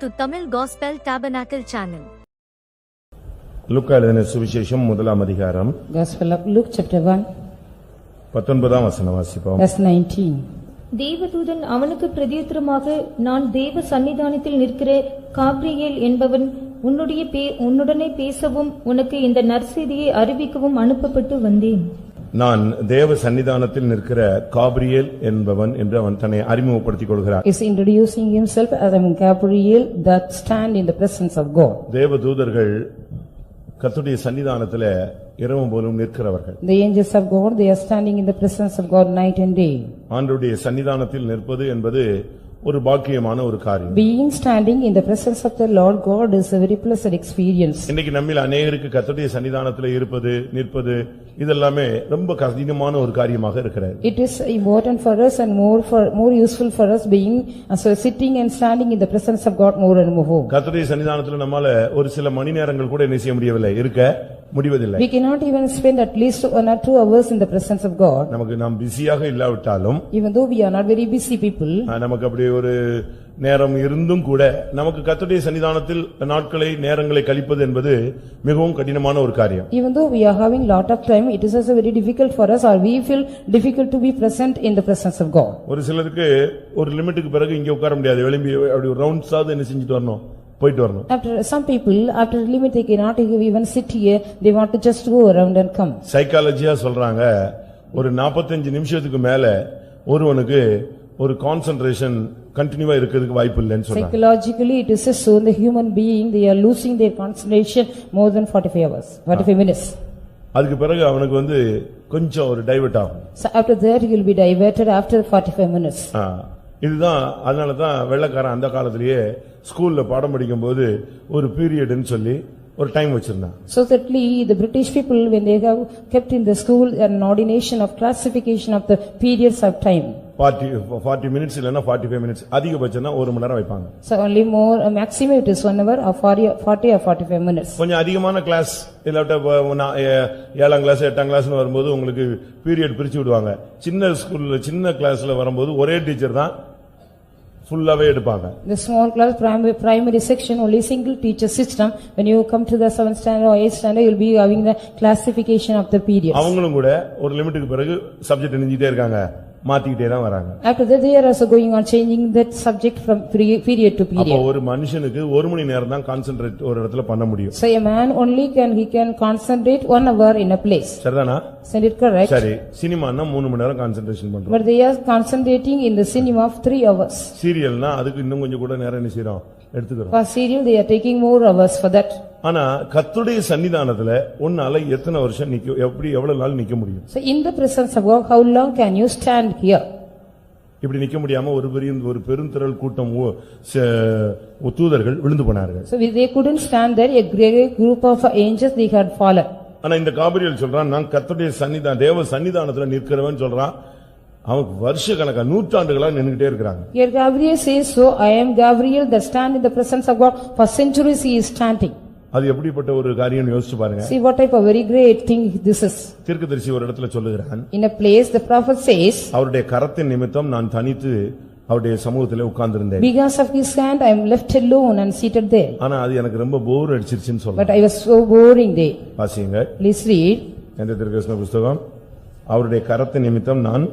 to Tamil Gospel Tabernacle channel. லூக்கா எழுதின சுவிசேஷம் முதலாம் அதிகாரம் Gospel of Luke chapter 1 19ஆம் வசனம் வாசிப்போம். verse 19. தேவதூதன் அவனுக்கு பிரதியுத்தரமாக, நான் தேவ சன்னிதானத்தில் நிற்கிற காப்ரியேல் என்பவன் உன்னுடனே பேசவும் உனக்கு இந்த நற்செய்தியை அறிவிக்கவும் அனுப்பப்பட்டு வந்தேன். நான் தேவ சன்னிதானத்தில் நிற்கிற காபிரியேல் என்பவன் என்று அவன் தன்னை அறிமுகப்படுத்திக் கொள்கிறார். Is introducing himself as I am Gabriel that stand in the presence of God. தேவதூதர்கள் கர்த்தருடைய சன்னிதானத்திலே இரவும் பகலும் நிற்கிறவர்கள். The angels of God, they are standing in the presence of God night and day. ஆண்டவருடைய சன்னிதானத்தில் நிற்பது என்பது ஒரு பாக்கியமான ஒரு காரியம். Being standing in the presence of the Lord God is a very blessed experience. இன்னைக்கு நம்மில் அநேகருக்கு கர்த்தருடைய சன்னிதானத்திலே இருப்பது நிற்பது இதெல்லாமே ரொம்ப கடினமான ஒரு காரியமாக இருக்கிறது. It is important for us and more useful for us being sitting and standing in the presence of God more and more. கர்த்தருடைய சன்னிதானத்திலே நம்மால ஒரு சில மணி நேரங்கள் கூட என்ன செய்ய முடியவில்லை, இருக்க முடிவதில்லை. We cannot even spend at least 1 or 2 hours in the presence of God. நமக்கு நாம் பிஸியாக இல்லாவிட்டாலும், Even though we are not very busy people, நமக்கு அப்படி ஒரு நேரம் இருந்தும் கூட நமக்கு கர்த்தருடைய சன்னிதானத்தில் நாட்களை நேரங்களை கழிப்பது என்பது மிகவும் கடினமான ஒரு காரியம். even though we are having lot of time, it is also very difficult for us, or we feel difficult to be present in the presence of God. ஒரு சிலருக்கு ஒரு லிமிட்டுக்கு பிறகு இங்க உட்கார முடியாது, வெளியே அப்படி ஒரு ரவுண்ட்ஸ் ஆவது என்ன செஞ்சுட்டு வரணும், போயிட்டு வரணும். After some people, after a limit, they cannot even sit here, they want to just go around and come. சைக்காலஜியா சொல்றாங்க, ஒரு 45 நிமிஷத்துக்கு மேல ஒருவனுக்கு ஒரு கான்சென்ட்ரேஷன் கண்டினியூவா இருக்கிறதுக்கு வாய்ப்பு இல்லைன்னு சொல்றாங்க. Psychologically, it is so the human being, they are losing their concentration more than 45 minutes. அதுக்கு பிறகு அவனுக்கு கொஞ்சம் ஒரு டைவர்ட் ஆகும். So after that, he will be diverted after 45 minutes. இதுதான், அதனாலதான் வெள்ளைக்காரன் அந்த காலத்திலேயே ஸ்கூல்ல பாடம் படிக்கும் போது ஒரு பீரியட்னு சொல்லி ஒரு டைம் வச்சிருந்தான். So certainly the British people, when they have kept in the school an ordination of classification of the periods of time. 40 minutes இல்லனா 45 minutes, அதிகபட்சம்னா 1 மணி நேரம் வைப்பாங்க. So only more maximum it is 1 hour or 40 or 45 minutes. கொஞ்சம் அதிகமான class இல்லாட்ட 7ஆம் class 8ஆம் கிளாஸ்னு வரும்போது உங்களுக்கு பீரியட் பிரிச்சு விடுவாங்க. சின்ன ஸ்கூல்ல சின்ன கிளாஸ்ல வரும்போது ஒரே டீச்சர் தான் ஃபுல்லாவே எடுப்பாங்க. The small class primary section only single teacher system. When you come to the 7th standard or 8th standard, you will be having the classification of the periods. அவங்களும் கூட ஒரு லிமிட்டுக்கு பிறகு சப்ஜெக்ட் நிஞ்சிட்டே இருக்காங்க, மாத்திக்கிட்டே தான் வராங்க. After that, they are also going on changing that subject from period to period. அப்ப ஒரு மனுஷனுக்கு 1 மணி நேரம் தான் கான்சென்ட்ரேட் ஒரு இடத்துல பண்ண முடியும். So a man only can concentrate 1 hour in a place. சரிதானா? Is it correct? சரி, சினிமான்னா 3 மணி நேரம் கான்சென்ட்ரேஷன் பண்றோம். But they are concentrating in the cinema of 3 hours. சீரியல்னா அதுக்கு இன்னும் கொஞ்சம் கூட நேரம் என்ன செய்றோம், எடுத்துக்கிறோம். For serial, they are taking more hours for that. ஆனா கர்த்தருடைய சன்னிதானத்துல உன்னால எத்தனை வருஷம் நிக்க, எவ்வளவு நாள் நிக்க முடியும்? So in the presence of God, how long can you stand here? இப்படி நிக்க முடியாம ஒரு பெருந்திரள் கூட்டம் தூதர்கள் விழுந்து போனார்கள். So they couldn't stand there, a great group of angels, they had fallen. ஆனா இந்த காபிரியேல் சொல்றான், நான் கர்த்தருடைய தேவ சன்னிதானத்துல நிற்கிறவன் சொல்றான். அவனுக்கு வருஷ கணக்கா நூற்றாண்டுகளா நின்னுட்டே இருக்காங்க. Here Gabriel says, so I am Gabriel that stand in the presence of God, for centuries he is standing. அது எப்படிப்பட்ட ஒரு காரியம் யோசிச்சு பாருங்க. See what type of very great thing this is. தீர்க்கதரிசி ஒரு இடத்துல சொல்லுகிறான், in a place the prophet says, அவருடைய கரத்தின் நிமித்தம் நான் தனித்து அவருடைய சமூகத்திலே உட்கார்ந்திருந்தேன். because of his hand I am left alone and seated there. ஆனா அது எனக்கு ரொம்ப போர் அடிச்சிருச்சுன்னு சொல்றான். But I was so boring there. வாசிங்க. Please read. இந்த தீர்க்கதரிசன புத்தகம், அவருடைய கரத்தின் நிமித்தம் நான்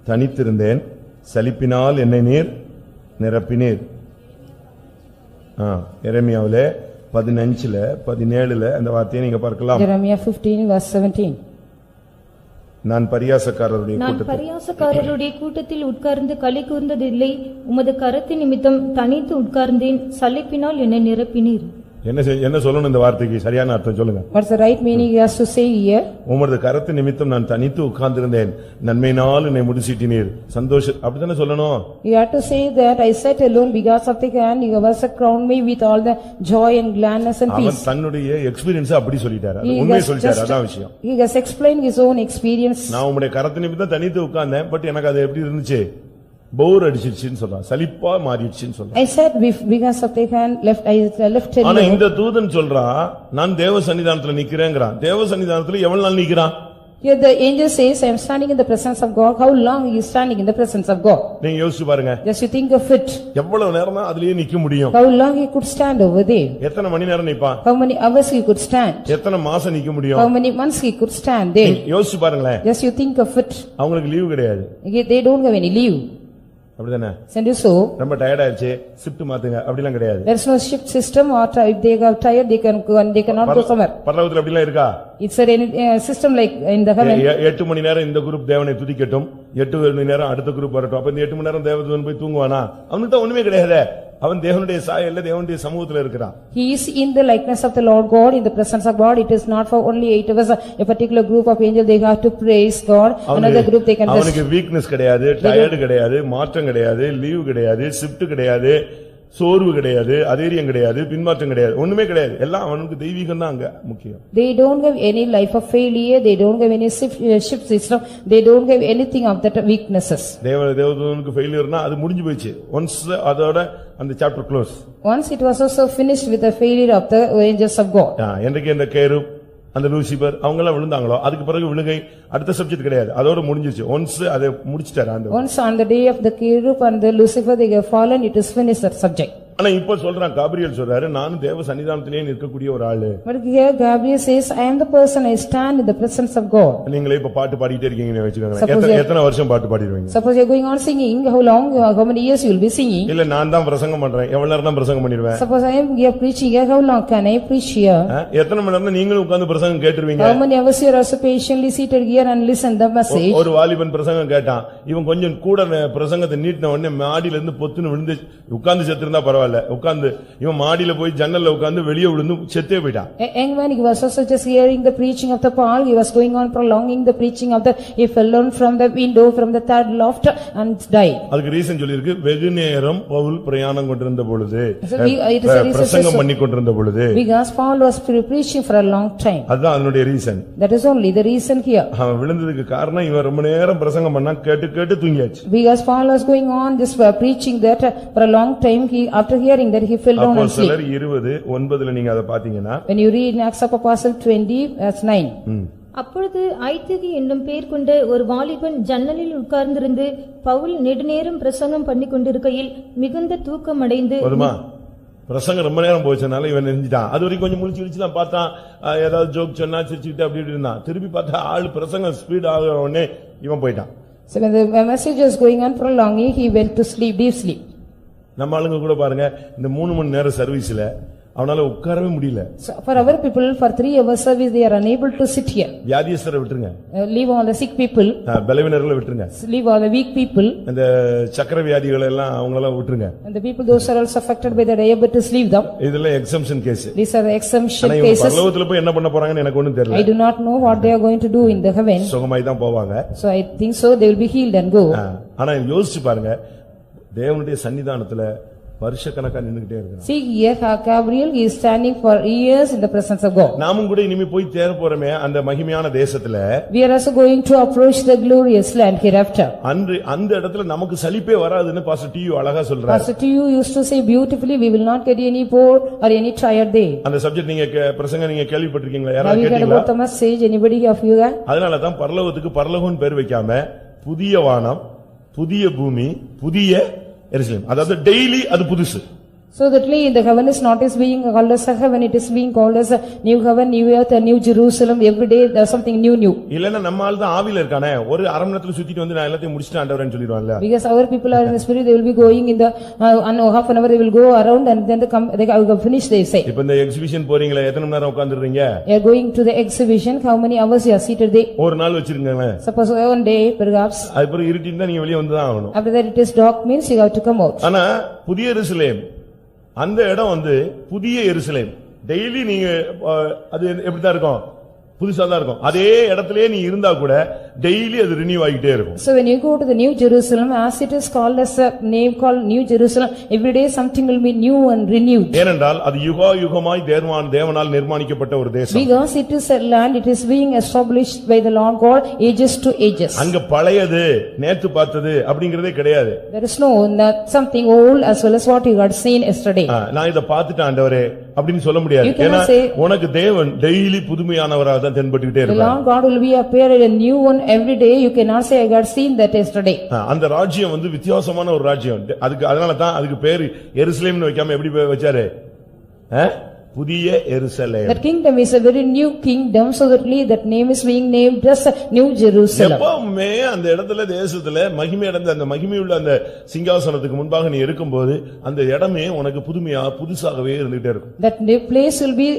தனித்திருந்தேன், சலிப்பினால் என்னை நீர் நிரப்பினீர். எரேமியாவிலே 15ல 17ல அந்த வார்த்தையை நீங்க பார்க்கலாம். Jeremiah 15 verse 17. நான் பரியாசக்காரருடைய கூட்டத்தில் உட்கார்ந்து களி கூர்ந்ததில்லை, உமது கரத்தின் நிமித்தம் தனித்து உட்கார்ந்தேன், சலிப்பினால் என்னை நிரப்பினீர். என்ன சொல்லணும் இந்த வார்த்தைக்கு சரியான அர்த்தம் சொல்லுங்க. What's the right meaning he has to say here? உமது கரத்தின் நிமித்தம் நான் தனித்து உட்கார்ந்திருந்தேன், நன்மையினால் என்னை முடிசூட்டினீர். சந்தோஷம் அப்படிதானே சொல்லணும். You have to say that I sat alone because of the hand, you have crowned me with all the joy and gladness and peace. அவன் தன்னுடைய எக்ஸ்பீரியன்ஸ் அப்படி சொல்லிட்டாரு, உண்மையை சொல்லிட்டாரு, அதான் விஷயம். He has explained his own experience. நான் உம்முடைய கரத்தின் நிமித்தம் தனித்து உட்கார்ந்தேன், பட் எனக்கு அது எப்படி இருந்துச்சு, போர் அடிச்சிருச்சுன்னு சொல்றான், சலிப்பா மாறிடுச்சுன்னு சொல்றான். I said because of the hand left alone. ஆனா இந்த தூதன் சொல்றான், நான் தேவ சன்னிதானத்துல நிக்கிறேங்கறான். தேவ சன்னிதானத்துல எவ்வளவு நாள் நிக்கிறான்? Here the angel says, I am standing in the presence of God. How long are you standing in the presence of God? நீங்க யோசிச்சு பாருங்க. Just you think of it. எவ்வளவு நேரம் தான் அதுலயே நிக்க முடியும்? How long he could stand over there? எத்தனை மணி நேரம் நிப்பான்? How many hours he could stand? எத்தனை மாசம் நிக்க முடியும்? How many months he could stand there? யோசிச்சு பாருங்களேன். Just you think of it. அவங்களுக்கு லீவு கிடையாது. They don't have any leave. அப்படிதானே? Send you so. ரொம்ப டயர்ட் ஆயிடுச்சு ஷிஃப்ட் மாத்துங்க அப்படிலாம் கிடையாது. There is no shift system or if they are tired they can go and they cannot go somewhere. பரலோகத்துல அப்படிலாம் இருக்கா? It's a system like in the heaven. 8 மணி நேரம் இந்த குரூப் தேவனை துதிக்கட்டும், 8 மணி நேரம் அடுத்த குரூப் வரட்டும். அப்ப இந்த 8 மணி நேரம் தேவதூதன் போய் தூங்குவானா? அவனுக்கு தான் ஒண்ணுமே கிடையாது. அவன் தேவனுடைய சாயல்ல தேவனுடைய சமூகத்துல இருக்கிறான். He is in the likeness of the Lord God, in the presence of God. It is not for only 8 hours. A particular group of angels they have to praise God. Another group they can rest. அவனுக்கு weakness கிடையாது, tired கிடையாது, மாற்றம் கிடையாது, leave கிடையாது, shift கிடையாது, சோர்வு கிடையாது, அதேரியம் கிடையாது, பின்மாற்றம் கிடையாது, ஒண்ணுமே கிடையாது. எல்லாம் அவனுக்கு தெய்வீகம் தான் அங்க முக்கியம். They don't have any life of failure, they don't have any shift system, they don't have anything of that weaknesses. தேவதூதனுக்கு ஃபெயிலியர்னா அது முடிஞ்சு போயிடுச்சு. ஒன்ஸ் அதோட அந்த chapter close. Once it was also finished with the failure of the angels of God. என்றைக்கு இந்த கேருப் அந்த Lucifer அவங்க எல்லாம் விழுந்தாங்களோ அதுக்கு பிறகு விழுகை அடுத்த சப்ஜெக்ட் கிடையாது, அதோட முடிஞ்சிருச்சு. ஒன்ஸ் அதை முடிச்சிட்டாரு அந்த. Once on the day of the cherub and the Lucifer they have fallen, it is finished that subject. ஆனா இப்ப சொல்றான் காபிரியல் சொல்றாரு, நான் தேவ சன்னிதானத்திலே நிற்கக்கூடிய ஒரு ஆளு. But here Gabriel says, I am the person, I stand in the presence of God. நீங்களே இப்ப பாட்டு பாடிட்டே இருக்கீங்கன்னு வெச்சுக்கோங்க. எத்தனை வருஷம் பாட்டு பாடிடுவீங்க? Suppose you are going on singing, how long, how many years you will be singing? இல்ல நான் தான் பிரசங்கம் பண்றேன், எவ்வளவு நேரம் தான் பிரசங்கம் பண்ணிடுவேன்? Suppose I am here preaching here, how long can I preach here? எத்தனை மணி நேரம் நீங்களும் உட்கார்ந்து பிரசங்கம் கேட்டுருவீங்க? How many hours you are also patiently seated here and listen the message? ஒரு வாலிபன் பிரசங்கம் கேட்டான், இவன் கொஞ்சம் கூட பிரசங்கத்தை நீட்டின உடனே மாடியில இருந்து பொத்துன்னு விழுந்து உட்கார்ந்து செத்துருந்தா பரவாயில்ல, உட்கார்ந்து இவன் மாடியில போய் ஜன்னல்ல உட்கார்ந்து வெளியே விழுந்து செத்தே போயிட்டான். And when he was also just hearing the preaching of the Paul, he was going on prolonging the preaching of the, he fell down from the window from the third loft and died. அதுக்கு reason சொல்லிருக்கு, வெகு நேரம் பவுல் பிரயாணம் கொண்டிருந்த பொழுது, பிரசங்கம் பண்ணி கொண்டிருந்த பொழுது. Because Paul was preaching for a long time. அதுதான் அதனுடைய reason. That is only the reason here. அவன் விழுந்ததுக்கு காரணம் இவன் ரொம்ப நேரம் பிரசங்கம் பண்ணா கேட்டு கேட்டு தூங்கியாச்சு. Because Paul was going on just preaching that for a long time, he after hearing that he fell down and sleep. அப்போஸ்தலர் 20:9 நீங்க அதை பாத்தீங்கன்னா, when you read in Acts of Apostles 20:9. அப்பொழுது ஐத்திகி என்னும் பேர் கொண்ட ஒரு வாலிபன் ஜன்னலில் உட்கார்ந்திருந்து பவுல் நெடுநேரம் பிரசங்கம் பண்ணிக் கொண்டிருக்கையில் மிகுந்த தூக்கம் அடைந்து. பிரசங்கம் ரொம்ப நேரம் போச்சனால இவன் நெஞ்சிட்டான். அது வரைக்கும் கொஞ்சம் முழிச்சு விழிச்சு தான் பார்த்தான், ஏதாவது ஜோக் சொன்னா சிரிச்சுக்கிட்டு அப்படி இருந்தான். திருப்பி பார்த்தா ஆள் பிரசங்கம் ஸ்பீட் ஆகிற உடனே இவன் போயிட்டான். So when the message was going on prolonging, he went to sleep, deep sleep. நம்ம ஆளுங்க கூட பாருங்க, இந்த 3 மணி நேரம் சர்வீஸ்ல அவனால உட்காரவே முடியல. So for our people for 3 hours service they are unable to sit here. வியாதியஸ்தரை விட்டுருங்க, leave all the sick people, பலவீனர்களை விட்டுருங்க, leave all the weak people, அந்த சக்கரை வியாதிகளை எல்லாம் அவங்கள விட்டுருங்க. and the people those are also affected by the diabetes, leave them. இதெல்லாம் exemption case. These are the exemption cases. பரலோகத்துல போய் என்ன பண்ண போறாங்கன்னு எனக்கு ஒண்ணும் தெரியல. I do not know what they are going to do in the heaven. சுகமாய் தான் போவாங்க. So I think so they will be healed and go. ஆனா யோசிச்சு பாருங்க, தேவனுடைய சன்னிதானத்துல வருஷக்கணக்கா நின்னுட்டே இருக்கான். See here Gabriel he is standing for years in the presence of God. நாமும் கூட இனிமே போய் சேர போறோமே அந்த மகிமையான தேசத்துல. We are also going to approach the glorious land hereafter. அந்த இடத்துல நமக்கு சலிப்பே வராதுன்னு பாஸ்டர் டியூ அழகா சொல்றார். Pastor Tiyu used to say beautifully, we will not get any bored or any tired day. அந்த சப்ஜெக்ட் நீங்க பிரசங்கம் நீங்க கேள்விப்பட்டிருக்கீங்களா? Have யாராவது you heard கேட்டீங்களா? about the message? Anybody of you? அதனால தான் பரலோகத்துக்கு பரலோகம்னு பேர் வைக்காம புதிய வானம், புதிய பூமி, புதிய எருசலேம், அதாவது டெய்லி அது புதுசு. So that in the heaven is not as being called as a heaven, it is being called as a new heaven, new earth, a new Jerusalem. Every day there's something new. இல்லன்னா நம்ம ஆள் தான் ஆவில இருக்கானே, ஒரு அரை மணி நேரத்துல சுத்திட்டு வந்து நான் எல்லாத்தையும் முடிச்சிட்டேன் ஆண்டவரேன்னு சொல்லிடுவான்ல. Because our people are in the spirit, they will be going in the half an hour they will go around and then they will finish they say. இப்போ இந்த எக்ஸிபிஷன் போறீங்களா, எத்தனை மணி நேரம் உட்கார்ந்துறீங்க? You are going to the exhibition, how many hours you are seated there? ஒரு நாள் வச்சிருக்கீங்க. Suppose one day perhaps. அப்புறம் இருட்டினா நீங்க வெளிய வந்து தான் ஆகணும். After that it is dark means you have to come out. ஆனா புதிய எருசலேம் அந்த இடம் வந்து புதிய எருசலேம். டெய்லி நீங்க அது எப்படி தான் இருக்கும், புதுசா தான் இருக்கும். அதே இடத்திலே நீ இருந்தா கூட டெய்லி அது ரினியூ ஆகிட்டே இருக்கும். So when you go to the New Jerusalem, as it is called as a name called New Jerusalem, every day something will be new and renewed. ஏனென்றால் அது யுகா யுகமாய் தேவனால் நிர்மாணிக்கப்பட்ட ஒரு தேசம். Because it is a land, it is being established by the Lord God ages to ages. அங்க பழையது நேத்து பார்த்தது அப்படிங்கறதே கிடையாது. There is no something old as well as what you had seen yesterday. நான் இத பார்த்துட்டேன் ஆண்டவரே அப்படினு சொல்ல முடியாது. ஏன்னா உனக்கு தேவன் டெய்லி புதுமையானவராக தான் தென்பட்டுட்டே இருப்பார். The Lord God will be appeared a new one every day. You cannot say I got seen that yesterday. அந்த ராஜ்யம் வந்து வித்தியாசமான ஒரு ராஜ்யம். அதனால தான் அதுக்கு பேர் எருசலேம்னு வைக்காம எப்படி வச்சாரு? புதிய எருசலேம். That kingdom is a very new kingdom, so that name is being named as New Jerusalem. எப்பவுமே அந்த இடத்துல தேசத்துல மகிமை அடைந்த அந்த மகிமையுள்ள அந்த சிங்காசனத்துக்கு முன்பாக நீ இருக்கும்போது அந்த இடமே உனக்கு புதுமையா புதுசாகவே இருந்துட்டே இருக்கும். That place will be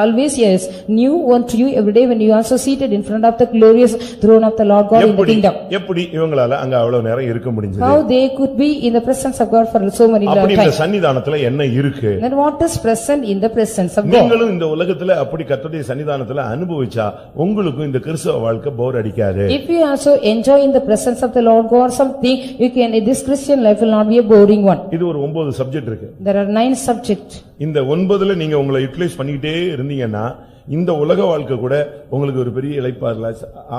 always yes new one to you every day when you are so seated in front of the glorious throne of the Lord God in the kingdom. எப்படி இவங்களால அங்க அவ்வளவு நேரம் இருக்க முடிஞ்சது? How they could be in the presence of God for so many times? அப்படி இந்த சன்னிதானத்துல என்ன இருக்கு? Then what is present in the presence of God? நீங்களும் இந்த உலகத்துல அப்படி கர்த்தருடைய சன்னிதானத்துல அனுபவிச்சா உங்களுக்கு இந்த கிறிஸ்தவ வாழ்க்கை போர் அடிக்காது. If you also enjoy in the presence of the Lord God something, you can, this Christian life will not be a boring one. இது ஒரு 9 சப்ஜெக்ட் இருக்கு. There are 9 subjects. இந்த 9ல நீங்க உங்களை யூட்டிலைஸ் பண்ணிட்டே இருந்தீங்கன்னா இந்த உலக வாழ்க்கை கூட உங்களுக்கு ஒரு பெரிய இளைப்பாறல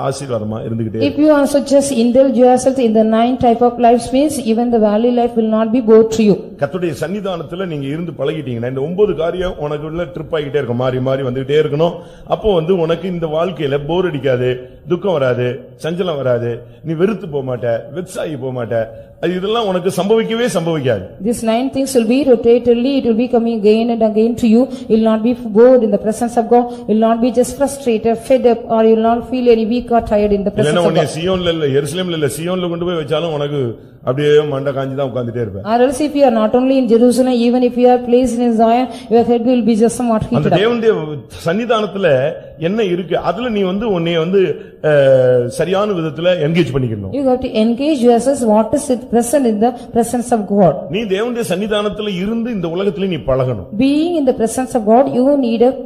ஆசீர்வாதமா இருந்துகிட்டே. If you also just indulge yourself in the 9 type of life means even the valley life will not be bored to you. கர்த்தருடைய சன்னிதானத்துல நீங்க இருந்து பழகிட்டீங்கன்னா இந்த 9 காரியம் உனக்குள்ள ட்ரிப் ஆகிட்டே இருக்கும், மாறி மாறி வந்துகிட்டே இருக்கணும். அப்போ வந்து உனக்கு இந்த வாழ்க்கையில போர் அடிக்காது, துக்கம் வராது, சஞ்சலம் வராது, நீ வெறுத்து போக மாட்ட, வெக்ஸாகி போக மாட்ட. இதெல்லாம் உனக்கு சம்பவிக்கவே சம்பவிக்காது. These 9 things will be rotatorily, it will be coming again and again to you. You will not be bored in the presence of God. You will not be just frustrated, fed up, or you will not feel any weak or tired in the presence of God. இல்லனா சியோன்ல இல்ல எருசலேம்ல இல்ல சியோன்ல கொண்டு போய் வச்சாலும் உனக்கு அப்படியே மண்ட காஞ்சி தான் உட்கார்ந்துட்டே இருப்ப. Or else if you are not only in Jerusalem, even if you are placed in Zion, your head will be just somewhat heated up. அந்த தேவனுடைய சன்னிதானத்துல என்ன இருக்கு அதுல நீ வந்து உன்னை வந்து சரியான விதத்துல என்கேஜ் பண்ணிக்கணும். You have to engage yourself what is it present in the presence of God. நீ தேவனுடைய சன்னிதானத்துல இருந்து இந்த உலகத்துல நீ பழகணும். Being in the presence of God,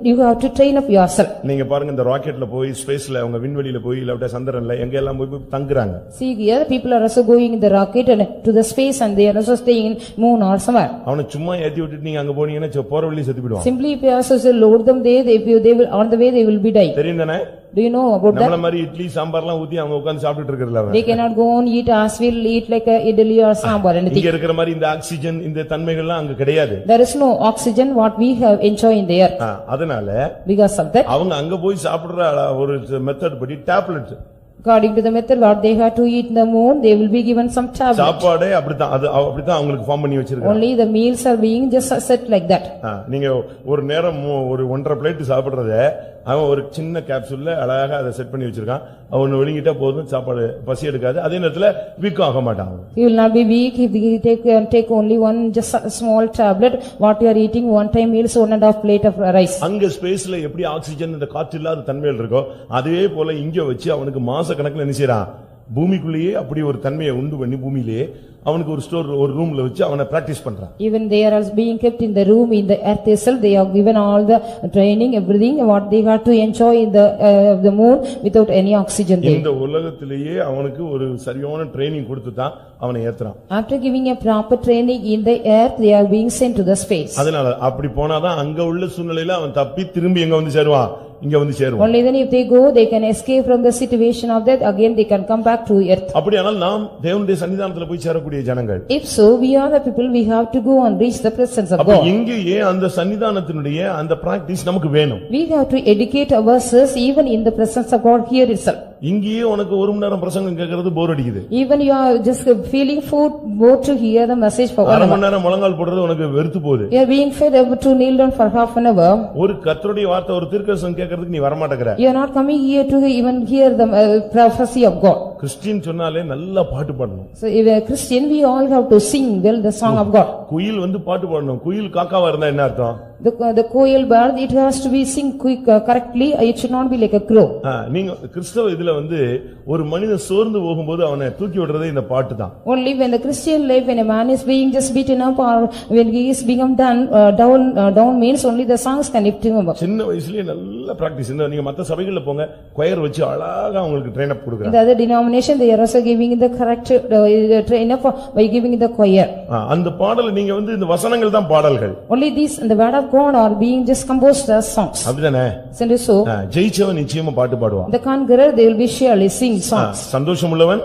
you have to train up yourself. நீங்க பாருங்க இந்த ராக்கெட்ல போய் ஸ்பேஸ்ல அவங்க விண்வெளியில போய் இல்ல சந்திரன்ல எங்க எல்லாம் போய் தங்குறாங்க. See here people are also going in the rocket and to the space and they are also staying in moon or somewhere. அவனை சும்மா ஏத்தி விட்டுட்டு நீங்க அங்க போனீங்கன்னா போற வழியில செத்து போய்டுவாங்க. Simply if you also load them there, they will on the way they will be die. தெரியுதானே? Do you know about that? நம்மள மாதிரி இட்லி சாம்பார்லாம் ஊத்தி அவங்க உட்கார்ந்து சாப்பிட்டுட்டு இருக்கறல. They cannot go on eat as will eat like a idli or sambar anything. இங்க இருக்கிற மாதிரி இந்த ஆக்ஸிஜன் இந்த தன்மைகள்லாம் அங்க கிடையாது. There is no oxygen what we have enjoy in the earth. அதனால because of that அவங்க அங்க போய் சாப்பிடுற ஒரு மெத்தட் படி tablet. According to the method what they have to eat in the moon, they will be given some tablet. சாப்பாடே அப்படிதான் அப்படிதான் அவங்களுக்கு ஃபார்ம் பண்ணி வச்சிருக்காங்க. Only the meals are being just set like that. நீங்க ஒரு நேரம் ஒரு 1.5 பிளேட் சாப்பிடுறதே அவன் ஒரு சின்ன கேப்சூல்ல அழகா அதை செட் பண்ணி வச்சிருக்கான். அவன் விழுங்கிட்டா போதும் சாப்பாடு பசி எடுக்காது. அதே நேரத்துல வீக் ஆக மாட்டான். You will not be weak if you take only one just a small tablet what you are eating one time meals 1.5 plate of rice. அங்க ஸ்பேஸ்ல எப்படி ஆக்ஸிஜன் இந்த காற்று இல்லாத தன்மைகள் இருக்கோ அதே போல இங்க வச்சு அவனுக்கு மாச கணக்குல என்ன செய்றான்? பூமிக்குள்ளேயே அப்படி ஒரு தன்மையை உண்டு பண்ணி பூமியிலே அவனுக்கு ஒரு ஸ்டோர் ஒரு ரூம்ல வச்சு அவனை பிராக்டீஸ் பண்றான். Even they are being kept in the room in the earth itself. They are given all the training everything what they have to enjoy in the moon without any oxygen there. இந்த உலகத்திலேயே அவனுக்கு ஒரு சரியான training கொடுத்து தான் அவனை ஏத்துறான். After giving a proper training in the earth they are being sent to the space. அதனால அப்படி போனாதான் அங்க உள்ள சூழ்நிலையில அவன் தப்பி திரும்பி எங்க வந்து சேருவான்? இங்க வந்து சேருவான். Only then if they go they can escape from the situation of that again they can come back to earth. அப்படியானால் நாம் தேவனுடைய சன்னிதானத்துல போய் சேரக்கூடிய ஜனங்கள். If so we are the people we have to go and reach the presence of God. அப்ப இங்கேயே அந்த சன்னிதானத்தினுடைய அந்த பிராக்டீஸ் நமக்கு வேணும். We have to educate ourselves even in the presence of God here itself. இங்கேயே உனக்கு ஒரு மணி நேரம் பிரசங்கம் கேட்கிறது போர் அடிக்குது. Even you are just feeling bored to hear the message for 1 hour. அரை மணி நேரம் முழங்கால் போடுறது உனக்கு வெறுத்து போகுது. You are being fed up to kneel down for half an hour. ஒரு கர்த்தருடைய வார்த்தை ஒரு தீர்க்கதரிசனம் கேட்கிறதுக்கு நீ வர மாட்டேங்கற. You are not coming here to even hear the prophecy of God. Christian சொன்னாலே நல்லா பாட்டு பாடணும். So if a Christian, we all have to sing well the song of God. குயில் வந்து பாட்டு பாடணும். குயில் காக்காவா இருந்தா என்ன அர்த்தம்? The koil bird, it has to be sing quick, correctly, it should not be like a crow. நீங்க கிறிஸ்தவ இதுல வந்து ஒரு மனிதன் சோர்ந்து போகும்போது அவனை தூக்கி விடுறதே இந்த பாட்டு தான். Only when the Christian life, when a man is being just beaten up or when he is become down means only the songs can lift him up. சின்ன வயசுலயே நல்ல பிராக்டிஸ். நீங்க மத்த சபைகள்ல போங்க, கொயர் வச்சு அழகா உங்களுக்கு ட்ரெயின் அப் கொடுக்கறாங்க. The other denomination, they are also giving the correct train up by giving the choir. அந்த பாடல் நீங்க வந்து இந்த வசனங்கள் தான் பாடல்கள். Only these and the word of God are being just composed as songs. அப்படிதானே? So ஜெயிச்சவன் நிச்சயமா பாட்டு பாடுவான். the conqueror, they will be surely sing songs. சந்தோஷமுள்ளவன்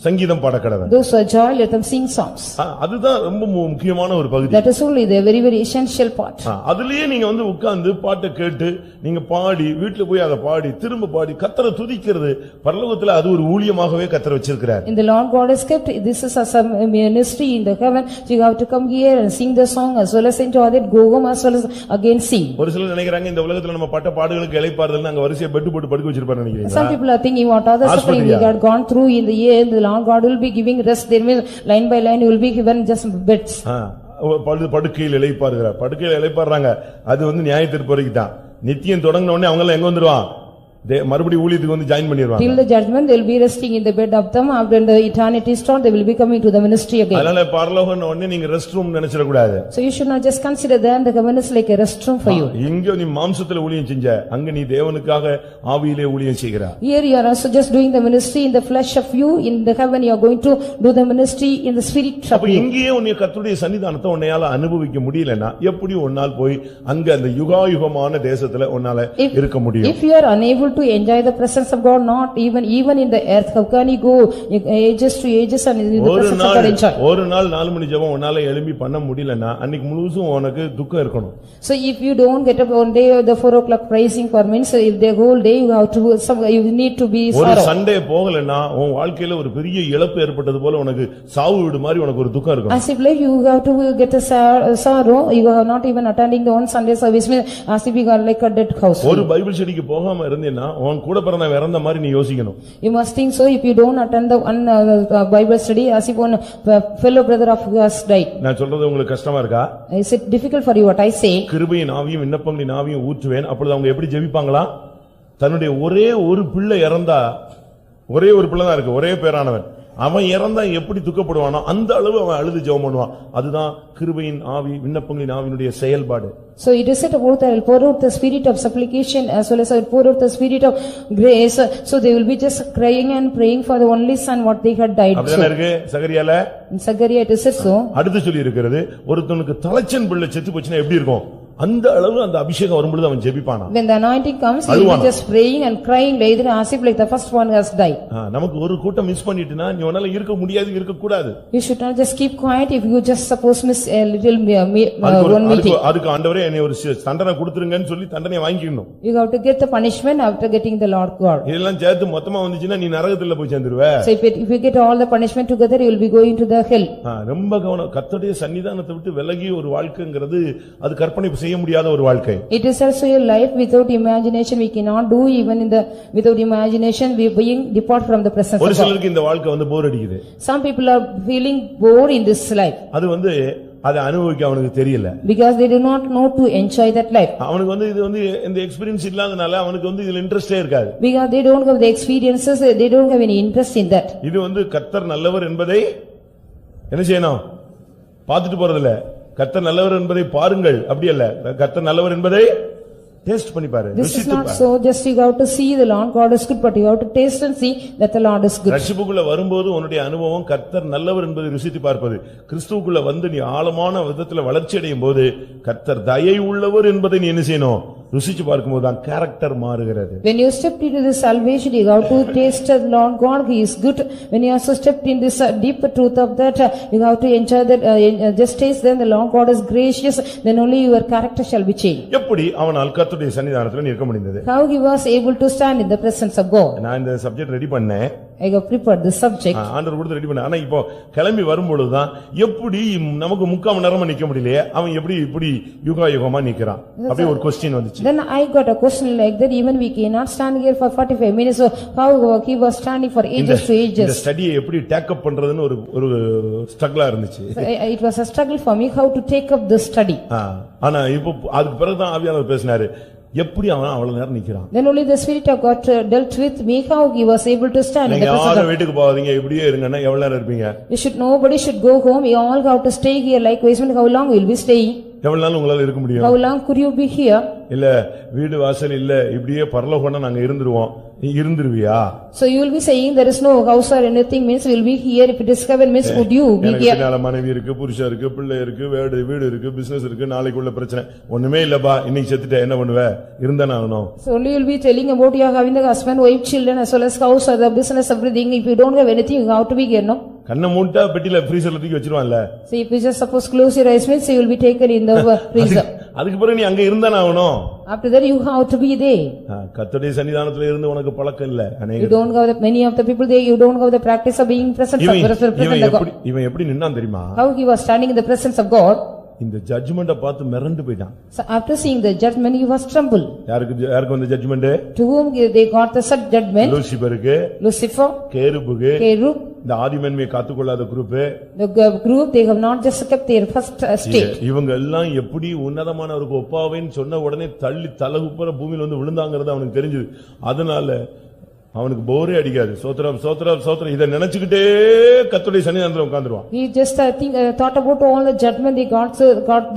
சங்கீதம் பாடக்கடவன். Those who are joy, let them sing songs. அதுதான் ரொம்ப முக்கியமான ஒரு பகுதி. That is only the very very essential part. அதுலயே நீங்க வந்து உட்கார்ந்து பாட்டை கேட்டு நீங்க பாடி வீட்ல போய் அதை பாடி திரும்ப பாடி கர்த்தரை துதிக்கிறது பரலோகத்துல அது ஒரு ஊழியமாகவே கர்த்தர் வச்சிருக்கிறார். In the Lord God has kept this is as a ministry in the heaven. You have to come here and sing the song as well as enjoy it, go home as well as again sing. ஒரு சிலர் நினைக்கிறாங்க இந்த உலகத்துல நம்ம பட்ட பாடுகளுக்கு இளைப்பாறுதல்னு அங்க வரிசையா பெட் போட்டு படுக்க வச்சிருப்பாங்க நினைக்கிறீங்க. Some people are thinking what other suffering we got gone through in the year, the Lord God will be giving rest. There will line by line you will be given just beds. படுக்கையில் இளைப்பாறுகிறார். படுக்கையில் இளைப்பாறுறாங்க. அது வந்து நியாயத்தீர்ப்பு வரைக்கும் தான். நித்தியம் தொடங்கின உடனே அவங்க எல்லாம் எங்க வந்துருவான்? மறுபடியும் ஊழியத்துக்கு வந்து ஜாயின் பண்ணிடுவாங்க. Till the judgment they will be resting in the bed of them. After the eternity start they will be coming to the ministry again. அதனால பரலோகம்ன உடனே நீங்க ரெஸ்ட் ரூம் நினைச்சிர கூடாது. So you should not just consider that the heaven is like a rest room for you. இங்க நீ மாம்சத்துல ஊழியம் செஞ்ச, அங்க நீ தேவனுக்காக ஆவியிலே ஊழியம் செய்கிறாய். Here you are also just doing the ministry in the flesh of you. In the heaven you are going to do the ministry in the spirit of அப்ப you. இங்கேயே உன்னை கர்த்தருடைய சன்னிதானத்தை உன்னையால அனுபவிக்க முடியலனா எப்படி ஒன்னால் போய் அங்க அந்த யுகாயுகமான தேசத்துல உன்னால இருக்க முடியும்? If you are unable to enjoy the presence of God, not even in the earth, how can you go ages to ages and in the presence of God enjoy? ஒரு நாள் 4 மணி ஜெபம் உன்னால எழும்பி பண்ண முடியலனா அன்னைக்கு முழுசும் உனக்கு துக்கம் இருக்கணும். So if you don't get up one day the 4 o'clock praising for means if the whole day you have to you need to be sorrow. ஒரு சண்டே போகலனா உன் வாழ்க்கையில ஒரு பெரிய இழப்பு ஏற்பட்டது போல உனக்கு சாவு வீடு மாதிரி உனக்கு ஒரு துக்கம் இருக்கும். As if like you have to get a sorrow, you are not even attending the one Sunday service, as if you are like a dead house. ஒரு பைபிள் ஸ்டடிக்கு போகாம இருந்தேனா உன் கூட பிறந்த இறந்த மாதிரி நீ யோசிக்கணும். You must think so if you don't attend the one Bible study as if one fellow brother of yours died. நான் சொல்றது உங்களுக்கு கஷ்டமா இருக்கா? Is it difficult for you what I say? கிருபையின் ஆவியும் விண்ணப்பங்களின் ஆவியும் ஊற்றுவேன். அப்பொழுது அவங்க எப்படி ஜெபிப்பாங்களா? தன்னுடைய ஒரே ஒரு பிள்ளை இறந்தா, ஒரே ஒரு பிள்ளை தான் இருக்கு, ஒரே பேரானவன், அவன் இறந்தா எப்படி துக்கப்படுவானோ அந்த அளவு அவன் அழுது ஜெபம் பண்ணுவான். அதுதான் கிருபையின் ஆவி விண்ணப்பங்களின் ஆவியினுடைய செயல்பாடு. So it is said about I will pour out the spirit of supplication as well as I will pour out the spirit of grace. So they will be just crying and praying for the only son what they had died. அப்படிதானே இருக்கு சகரியால? In Zechariah it is said so. அடுத்து சொல்லி இருக்கிறது ஒருத்தனுக்கு தலைச்சன் பிள்ளை செத்து போச்சுனா எப்படி இருக்கும்? அந்த அளவு அந்த அபிஷேகம் வரும்போது அவன் ஜெபிப்பானா? When the anointing comes he will be just praying and crying later as if like the first one has died. நமக்கு ஒரு கூட்டம் மிஸ் பண்ணிட்டனா நீ உன்னால இருக்க முடியாது, இருக்க கூடாது. You should not just keep quiet if you just suppose miss a little one meeting. அதுக்கு ஆண்டவரே என்னை ஒரு தண்டனை கொடுத்துருங்கன்னு சொல்லி தண்டனை வாங்கிக்கணும். You have to get the punishment after getting the Lord God. இதெல்லாம் சேர்த்து மொத்தமா வந்துச்சுனா நீ நரகத்துல போய் சேர்ந்துருவே. So if you get all the punishment together you will be going to the hell. ரொம்ப கவனம். கர்த்தருடைய சன்னிதானத்தை விட்டு விலகி ஒரு வாழ்க்கைங்கிறது அது கற்பனை செய்ய முடியாத ஒரு வாழ்க்கை. It is also a life without imagination. We cannot do even in the without imagination. We being depart from the presence of God. ஒரு சிலருக்கு இந்த வாழ்க்கை வந்து போர் அடிக்குது. Some people are feeling bored in this life. அது வந்து அதை அனுபவிக்க அவனுக்கு தெரியல. Because they do not know to enjoy that life. அவனுக்கு வந்து இது வந்து இந்த எக்ஸ்பீரியன்ஸ் இல்லாதனால அவனுக்கு வந்து இதுல இன்ட்ரஸ்டே இருக்காது. Because they don't have the experiences, they don't have any interest in that. இது வந்து கர்த்தர் நல்லவர் என்பதை என்ன செய்யணும்? பார்த்துட்டு போறதில்ல. கர்த்தர் நல்லவர் என்பதை பாருங்கள், அப்படி அல்ல, கர்த்தர் நல்லவர் என்பதை டேஸ்ட் பண்ணி பாரு. This is not so just you have to see the Lord God is good, but you have to taste and see that the Lord is good. ரட்சிப்புக்குள்ள வரும்போது உன்னுடைய அனுபவம் கர்த்தர் நல்லவர் என்பதை ருசித்து பார்ப்பது. கிறிஸ்துவுக்குள்ள வந்து நீ ஆழமான விதத்துல வளர்ச்சி அடையும் போது கர்த்தர் தயை உள்ளவர் என்பதை நீ என்ன செய்யணும்? ருசிச்சு பார்க்கும்போது தான் கேரக்டர் மாறுகிறது. When you stepped into the salvation you have to taste the Lord God, he is good. When you also stepped in this deeper truth of that you have to enjoy that just taste then the Lord God is gracious, then only your character shall be changed. எப்படி அவனால் கர்த்தருடைய சன்னிதானத்துல நிற்க முடிந்தது? How he was able to stand in the presence of God? நான் இந்த subject ready பண்ணேன். I have prepared the subject. ஆண்டவர் கொடுத்து ரெடி பண்ண. ஆனா இப்போ கிளம்பி வரும்பொழுதுதான் எப்படி நமக்கு 3/4 மணி நேரமா நிக்க முடியலையே, அவன் எப்படி இப்படி யுகமா நிக்கிறான், அப்படி ஒரு क्वेश्चन வந்துச்சு. Then I got a question like that, even we cannot stand here for 45 minutes, so how he was standing for ages to இந்த ages. ஸ்டடியை எப்படி டேக் அப் பண்றதுன்னு ஒரு ஸ்ட்ரகிளா இருந்துச்சு. It was a struggle for me how to take up this study. ஆனா இப்போ அதுக்கு பிறகுதான் ஆவியானவர் பேசினாரு, எப்படி அவன் அவ்வளவு நேரம் நிக்கிறான். Then only the spirit of God dealt with me how he was able to stand in the presence of யாரும் வீட்டுக்கு போகாதீங்க, இப்படியே இருங்கன்னா எவ்வளவு நேரம் இருப்பீங்க? Nobody should go home, you all have to stay here. Likewise, how long will be staying? எவ்வளவு நாள் உங்களால இருக்க முடியும்? How long could you be here? இல்ல வீடு வாசல் இல்ல, இப்படியே பரலோகம்னா நாங்க இருந்துருவோம், நீ இருந்துருவியா? So you will be saying there is no house or anything, means will be here. If it is heaven, means would you be here? எனக்கு மனைவி இருக்கு, புருஷன் இருக்கு, பிள்ளை இருக்கு, வீடு இருக்கு, பிசினஸ் இருக்கு, நாளைக்குள்ள பிரச்சனை ஒண்ணுமே இல்லப்பா, இன்னைக்கு செத்துட்ட என்ன பண்ணுவ? இருந்தானே ஆகணும். So only you will be telling about you are having the husband, wife, children as well as house or the business, everything. If you don't have anything, you have to be here, no? கண்ணை மூட்டா பெட்டில ஃப்ரீசர்ல தூக்கி வச்சிருவான்ல. So if you just suppose close your eyes, means you will be taken in the freezer. அதுக்கு பிறகு நீ அங்க இருந்தானே ஆகணும். After that you have to be there. கர்த்தருடைய சன்னிதானத்துல இருந்து உனக்கு பழக்கம் இல்ல. You don't have many of the people there, you don't have the practice of being present of God. இவன் எப்படி நின்னான் தெரியுமா? How he was standing in the presence of God. இந்த ஜட்ஜ்மென்ட்ட பார்த்து மிரண்டு போய்ட்டான். So after seeing the judgment, he was trembled. யாருக்கு வந்த ஜட்ஜ்மென்ட்? To whom they got the judgment? லூசிபருக்கு, Lucifer, கேருபுக்கு, Kerub, இந்த ஆதிமன்மையை காத்துக்கொள்ளாத group. The group, they have not just kept their first state. இவங்க எல்லாம் எப்படி உன்னதமானவருக்கு ஒப்பாவேன்னு சொன்ன உடனே தள்ளி தலகுப்புற பூமியில வந்து விழுந்தாங்கிறது அவனுக்கு தெரிஞ்சது. அதனால அவனுக்கு போரே அடிக்காது. சோத்ரம் சோத்ரம் சோத்ரம் இத நினைச்சுக்கிட்டே கர்த்தருடைய சன்னிதானத்துல உட்கார்ந்துருவான். He just thought about all the judgment they got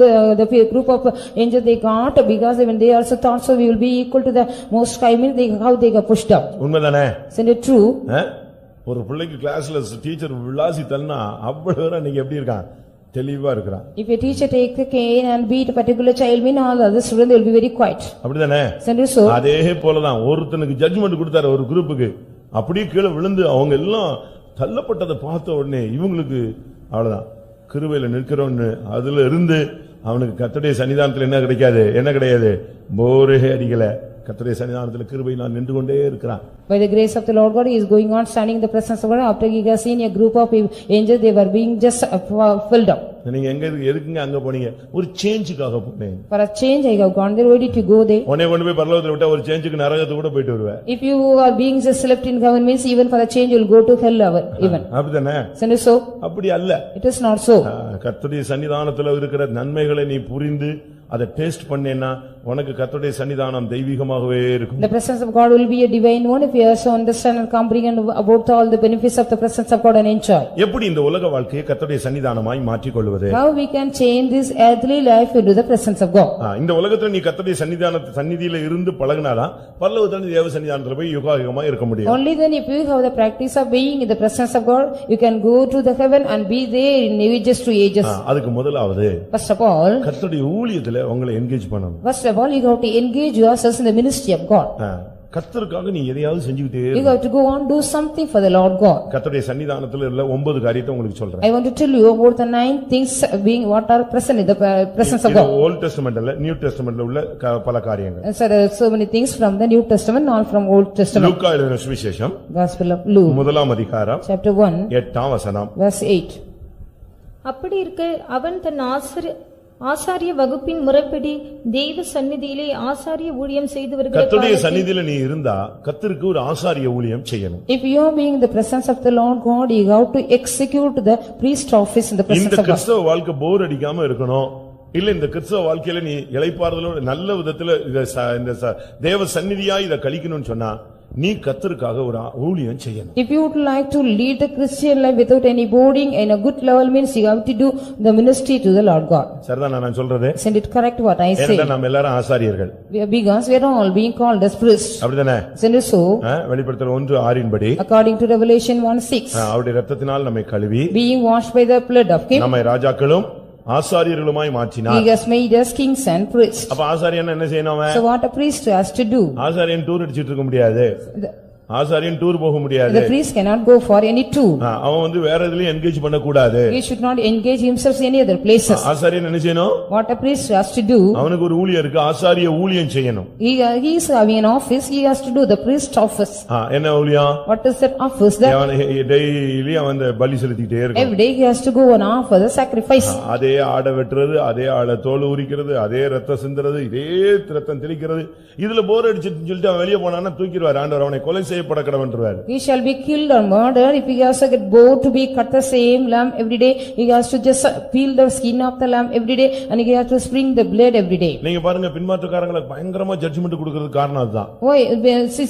the group of angels they got, because when they also thought so we will be equal to the most high, means how they got pushed down. உண்மைதானே? Isn't it true? ஒரு பிள்ளைக்கு கிளாஸ்ல teacher விளாசி தள்ளனா அவ்வளவு இன்னைக்கு எப்படி இருக்கான்? தெளிவா இருக்கிறான். If a teacher take a cane and beat a particular child, mean all the other students they will be very quiet. அப்படிதானே? Isn't it so? அதே போலதான் ஒருத்தனுக்கு ஜட்ஜ்மென்ட் கொடுத்தாரு ஒரு குரூப்புக்கு, அப்படியே கீழே விழுந்து அவங்க எல்லாம் தள்ளப்பட்டதை பார்த்த உடனே இவங்களுக்கு அவ்வளவுதான் கிருபையில நிற்கிறோன்னு அதுல இருந்து அவனுக்கு கர்த்தருடைய சன்னிதானத்துல என்ன கிடையாது, போரே அடிக்கல. கர்த்தருடைய சன்னிதானத்துல கிருபை நான் நின்று கொண்டே இருக்கிறான். By the grace of the Lord God, he is going on standing in the presence of God. After he has seen a group of angels, they were being just filled up. நீங்க எதுக்குங்க அங்க போனீங்க? ஒரு சேஞ்சுக்காக போனேன். For a change I have gone there. Why did you go there? உன்னை கொண்டு போய் பரலோகத்துல விட்டா ஒரு சேஞ்சுக்கு நரகத்துக்கு கூட போயிட்டு வருவே. If you are being just left in heaven, means even for a change you will go to hell even. அப்படிதானே? Isn't it so? அப்படி அல்ல. It is not so. கர்த்தருடைய சன்னிதானத்துல இருக்கிற நன்மைகளை நீ புரிந்து அதை டேஸ்ட் பண்ணேன்னா உனக்கு கர்த்தருடைய சன்னிதானம் தெய்வீகமாகவே இருக்கும். The presence of God will be a divine one if you also understand and comprehend about all the benefits of the presence of God and enjoy. எப்படி இந்த உலக வாழ்க்கையை கர்த்தருடைய சன்னிதானமாய் மாற்றிக் கொள்வது? How we can change this earthly life into the presence of God? இந்த உலகத்துல நீ கர்த்தருடைய சன்னிதியில இருந்து பழகினாதான் பரலோகத்துல தேவ சன்னிதானத்துல போய் யுகாயுகமா இருக்க முடியும். Only then if you have the practice of being in the presence of God, you can go to the heaven and be there in ages to ages. அதுக்கு முதலாவது First of all, கர்த்தருடைய ஊழியத்துல உங்களை என்கேஜ் பண்ணணும். First of all, you have to engage yourselves in the ministry of God. கர்த்தருக்காக நீ எதையாவது செஞ்சுக்கிட்டே இரு. You have to go on do something for the Lord God. கர்த்தருடைய சன்னிதானத்துல உள்ள 9 காரியத்தை உங்களுக்கு சொல்றேன். I want to tell you about the 9 things being what are present in the presence of God. Old Testament அல்ல, New Testamentல உள்ள பல காரியங்கள். So there are so many things from the New Testament, not from Old Testament. லூக்கா எழுதின சுவிசேஷம் Gospel of Luke, முதலாம் அதிகாரம் chapter 1, 8ஆம் வசனம். verse 8. அப்படி இருக்க அவன் தன் ஆசாரிய வகுப்பின் முறைப்படி தெய்வ சந்நிதியிலே ஆசாரிய ஊழியம் செய்து வருகிற கர்த்தருடைய சந்நிதியில நீ இருந்தா கர்த்தருக்கு ஒரு ஆசாரிய ஊழியம் செய்யணும். If you are being in the presence of the Lord God, you have to execute the priest office in the presence இந்த of God. கிறிஸ்தவ வாழ்க்கை போர் அடிக்காம இருக்கணும். இல்ல இந்த கிறிஸ்தவ வாழ்க்கையில நீ இளைப்பாறுதலோட நல்ல விதத்துல இந்த தேவ சந்நிதியாய் இத கழிக்கணும்னு சொன்னா நீ கர்த்தருக்காக ஒரு ஊழியம் செய்யணும். If you would like to lead the Christian life without any boarding in a good level, means you have to do the ministry to the Lord God. சரிதான் நான் சொல்றது? Isn't it correct what I say? ஏன்னா நாம எல்லாரும் ஆசாரியர்கள். Because we are all being called as priests. அப்படிதானே? Isn't it so? வெளிப்படுத்தல் 1:6 படி According to Revelation 1:6, அவருடைய இரத்தத்தினால் நம்மை கழுவி being washed by the blood of him, நம்மை ராஜாக்களும் ஆசாரியர்களுமாய் மாற்றினார். He has made us kings and priests. அப்ப ஆசாரியன் என்ன செய்யணும்? So what a priest has to do? ஆசாரியன் டூர் அடிச்சிட்டு இருக்க முடியாது. ஆசாரியன் டூர் போக முடியாது. The priest cannot go for any tour. அவன் வந்து வேற எதுலயும் என்கேஜ் பண்ண கூடாது. He should not engage himself in any other places. ஆசாரியன் என்ன செய்யணும்? What a priest has to do. அவனுக்கு ஒரு ஊழியம் இருக்கு, ஆசாரிய ஊழியம் செய்யணும். He is having an office, he has to do the priest office. என்ன ஊழியம்? What is that office? Daily அவன் பலி செலுத்திட்டே இருக்கான். Every day he has to go and offer the sacrifice. அதே ஆடை வெட்டுறது, அதே ஆடை தோல் உரிக்கிறது, அதே ரத்தம் சிந்துறது, இதே ரத்தம் தெளிக்கிறது. இதுல போர் அடிச்சுன்னு சொல்லிட்டு அவன் வெளியே போனான்னா தூக்கிடுவார் ஆண்டவர், அவனை கொலை செய்யப்பட கடவன்றார். He shall be killed or murdered if he has to get bored to be cut the same lamb every day. He has to just peel the skin of the lamb every day and he has to spring the blood every day. நீங்க பாருங்க பின்மாற்றக்காரங்களுக்கு பயங்கரமா judgement கொடுக்கிறதுக்கு காரணம் அதுதான். Why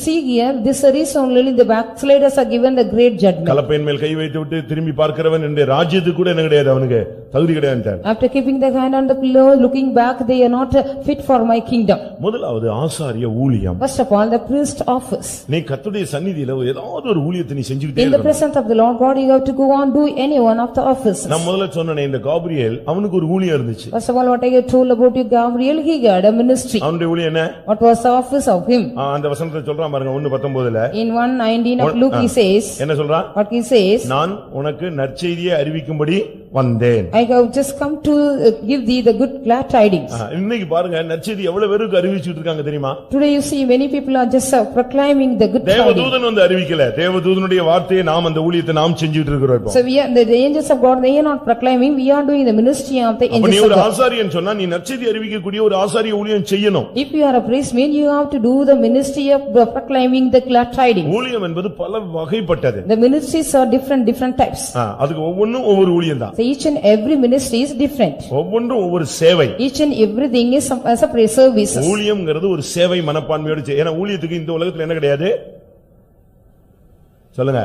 see here this reason only the backsliders are given the great judgment. கலப்பையின் மேல் கை வைத்து விட்டு திரும்பி பார்க்கிறவன் இந்த ராஜ்யத்துக்கு கூட என்ன கிடையாது, அவனுக்கு தகுதி கிடையாது. After keeping the hand on the pillow looking back they are not fit for my kingdom. முதலாவது ஆசாரிய ஊழியம். First of all the priest office. நீ கர்த்தருடைய சந்நிதியில ஏதாவது ஒரு ஊழியத்தை நீ செஞ்சுக்கிட்டே In the இருக்கணும். presence of the Lord God you have to go on do any one of the offices. நான் முதல்ல சொன்னேனே இந்த காபிரியேல் அவனுக்கு ஒரு ஊழியம் இருந்துச்சு. First of all what I told about you Gabriel, he had a ministry. அவனுடைய ஊழியம் என்ன? What was the office of him? அந்த வசனத்தை சொல்றான் பாருங்க 1:19ல. In 1:19 of Luke he says. என்ன சொல்றான்? What he says? நான் உனக்கு நற்செய்தியை அறிவிக்கும்படி வந்தேன். I have just come to give thee the good glad tidings. இன்னைக்கு பாருங்க நற்செய்தி எவ்வளவு பேருக்கு அறிவிச்சிட்டு இருக்காங்க தெரியுமா? Today you see many people are just proclaiming the good tidings. தேவதூதன் வந்து அறிவிக்கல, தேவதூதனுடைய வார்த்தையை நாம் அந்த ஊழியத்தை நாம் செஞ்சிட்டு இருக்கிறோம் இப்போ. So we are the angels of God, they are not proclaiming, we are doing the ministry of the angels of God. நீ ஒரு ஆசாரியன் சொன்னா நீ நற்செய்தி அறிவிக்கக்கூடிய ஒரு ஆசாரிய ஊழியம் செய்யணும். If you are a priest mean you have to do the ministry of proclaiming the glad tidings. ஊழியம் என்பது பல வகைப்பட்டது. The ministries are different types. அதுக்கு ஒவ்வொன்றும் ஒவ்வொரு ஊழியம் தான். So each and every ministry is different. ஒவ்வொன்றும் ஒவ்வொரு சேவை. Each and everything is as a prayer service. ஊழியம்ங்கிறது ஒரு சேவை மனப்பான்மையோடு செய்ய. ஏன்னா ஊழியத்துக்கு இந்த உலகத்துல என்ன கிடையாது? சொல்லுங்க.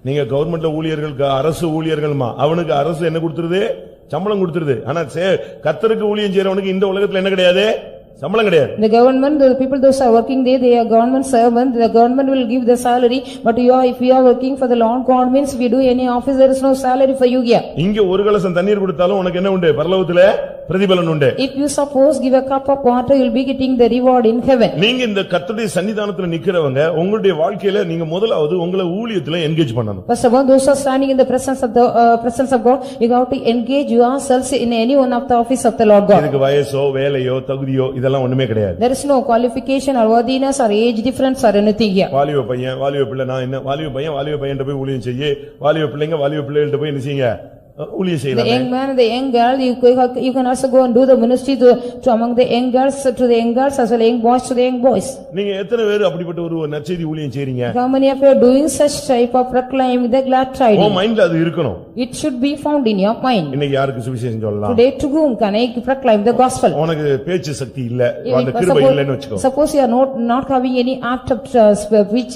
நீங்க கவர்மெண்ட்ல ஊழியர்கள், அரசு ஊழியர்கள்மா, அவனுக்கு அரசு என்ன கொடுத்துருது? சம்பளம் கொடுத்துருது. ஆனா கர்த்தருக்கு ஊழியம் செய்யறவனுக்கு இந்த உலகத்துல என்ன கிடையாது? சம்பளம் கிடையாது. The government, the people those are working there, they are government servant, the government will give the salary, but you are, if you are working for the Lord God means if you do any office there is no salary for you here. இங்க ஒரு கலசம் தண்ணீர் கொடுத்தாலும் உனக்கு என்ன உண்டு? பரலோகத்துல பிரதிபலன் உண்டு. If you suppose give a cup of water you will be getting the reward in heaven. நீங்க இந்த கர்த்தருடைய சன்னிதானத்துல நிக்கிறவங்க உங்களுடைய வாழ்க்கையில நீங்க முதலாவது உங்களை ஊழியத்துல என்கேஜ் பண்ணணும். First of all those are standing in the presence of God, you have to engage yourselves in any one of the office of the Lord God. இதுக்கு வயசோ வேலையோ தகுதியோ இதெல்லாம் ஒண்ணுமே கிடையாது. There is no qualification or worthiness or age difference or anything here. வாலிப பையன் வாலிப பிள்ளை, நான் என்ன வாலிப பையன் போய் ஊழியம் செய்ய, வாலிப பிள்ளைங்க வாலிப பிள்ளைகள்ட்ட போய் என்ன செய்யுங்க? ஊழியம் செய்யலாம். The young man and the young girl, you can also go and do the ministry to among the young girls, to the young girls as well young boys to the young boys. நீங்க எத்தனை பேர் அப்படிப்பட்ட ஒரு நற்செய்தி ஊழியம் செய்றீங்க? How many of you are doing such type of proclaiming the glad tidings? உங்க மைண்ட்ல அது இருக்கணும். It should be found in your mind. இன்னைக்கு யாருக்கு சுவிசேஷம் சொல்லலாம்? Today to whom can I proclaim the gospel? உனக்கு பேச்சு சக்தி இல்ல, அந்த கிருபை இல்லன்னு வெச்சுக்கோ. Suppose you are not having any act of speech.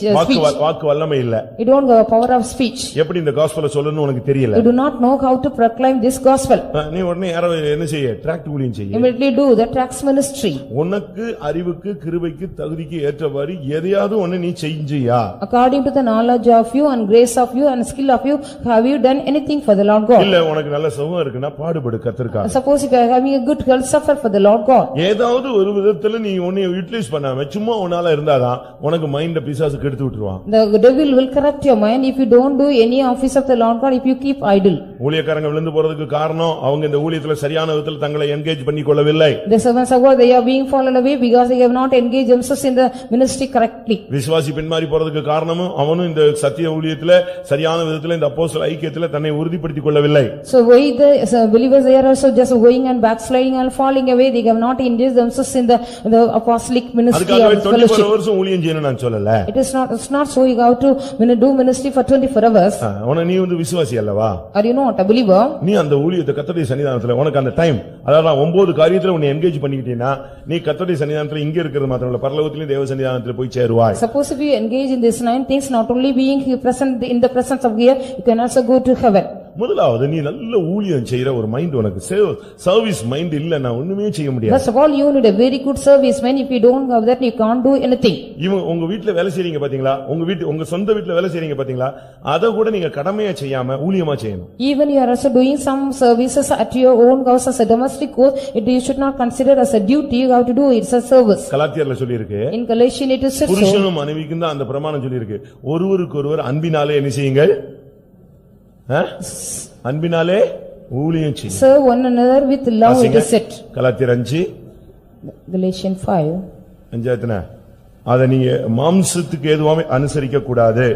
வாக்கு வல்லமை இல்ல. You don't have power of speech. எப்படி இந்த காஸ்பலை சொல்லணும்னு உனக்கு தெரியல. You do not know how to proclaim this gospel. நீ உடனே யாரோ என்ன செய்ய? ட்ராக்ட் ஊழியம் செய்ய. Immediately do the tracts ministry. உனக்கு அறிவுக்கு கிருபைக்கு தகுதிக்கு ஏற்றவாறு எதையாவது ஒண்ணு நீ செஞ்சியா? According to the knowledge of you and grace of you and skill of you, have you done anything for the Lord God? இல்ல உனக்கு நல்ல சுகம் இருக்குன்னா பாடுபடு கர்த்தருக்காக. Suppose if you are having a good health, suffer for the Lord God. ஏதாவது ஒரு விதத்துல நீ உன்னை யூட்டிலைஸ் பண்ணாம சும்மா உன்னால இருந்தாதான் உனக்கு மைண்ட பிசாசு கெடுத்து விட்டுருவான். The devil will corrupt your mind if you don't do any office of the Lord God, if you keep idle. ஊழியக்காரங்க விழுந்து போறதுக்கு காரணம் அவங்க இந்த ஊழியத்துல சரியான விதத்துல தங்களை என்கேஜ் பண்ணி கொள்ளவில்லை. The servants of God, they are being fallen away because they have not engaged themselves in the ministry correctly. விசுவாசி பின்மாறி போறதுக்கு காரணமும் அவனும் இந்த சத்திய ஊழியத்துல சரியான விதத்துல இந்த அப்போஸ்தல ஐக்கியத்துல தன்னை உறுதிப்படுத்திக் கொள்ளவில்லை. So why the believers they are also just going and backsliding and falling away, they have not engaged themselves in the apostolic ministry or fellowship. 24 hours ஊழியம் செய்யணும் நான் சொல்லல. It's not so you have to do ministry for 24 hours. நீ வந்து விசுவாசி அல்லவா? Are you not a believer? நீ அந்த ஊழியத்தை கர்த்தருடைய சன்னிதானத்துல உனக்கு அந்த டைம், அதாவது 9 காரியத்துல உன்னை என்கேஜ் பண்ணிக்கிட்டீனா நீ கர்த்தருடைய சன்னிதானத்துல இங்க இருக்கிறது மாத்திரம் இல்ல பரலோகத்திலும் தேவ சன்னிதானத்துல போய் சேருவாய். Suppose if you engage in these 9 things, not only being present in the presence of here, you can also go to heaven. முதலாவது நீ நல்ல ஊழியம் செய்யற ஒரு மைண்ட் உனக்கு சர்வீஸ் மைண்ட் இல்ல நான் ஒண்ணுமே செய்ய முடியாது. First of all, you need a very good service man. If you don't have that, you can't do anything. இவன் உங்க வீட்ல வேலை செய்றீங்க பாத்தீங்களா, உங்க சொந்த வீட்ல வேலை செய்றீங்க பாத்தீங்களா, அத கூட நீங்க கடமையா செய்யாம ஊழியமா செய்யணும். Even you are also doing some services at your own house as a domestic work, you should not consider as a duty. You have to do it as a service. கலாத்தியர்ல சொல்லி இருக்கு, In Galatians it is said so. புருஷனும் மனைவிக்கும் தான் அந்த பிரமாணம் சொல்லி இருக்கு. ஒருவருக்கொருவர் அன்பினாலே என்ன செய்யுங்கள், அன்பினாலே ஊழியம் செய்யுங்க. Serve one another with love, it is said. கலாத்தியர் 5 Galatians 5. அஞ்சாயத்தன அத நீங்க மாம்சத்துக்கு ஏதுவாமே அனுசரிக்க கூடாது.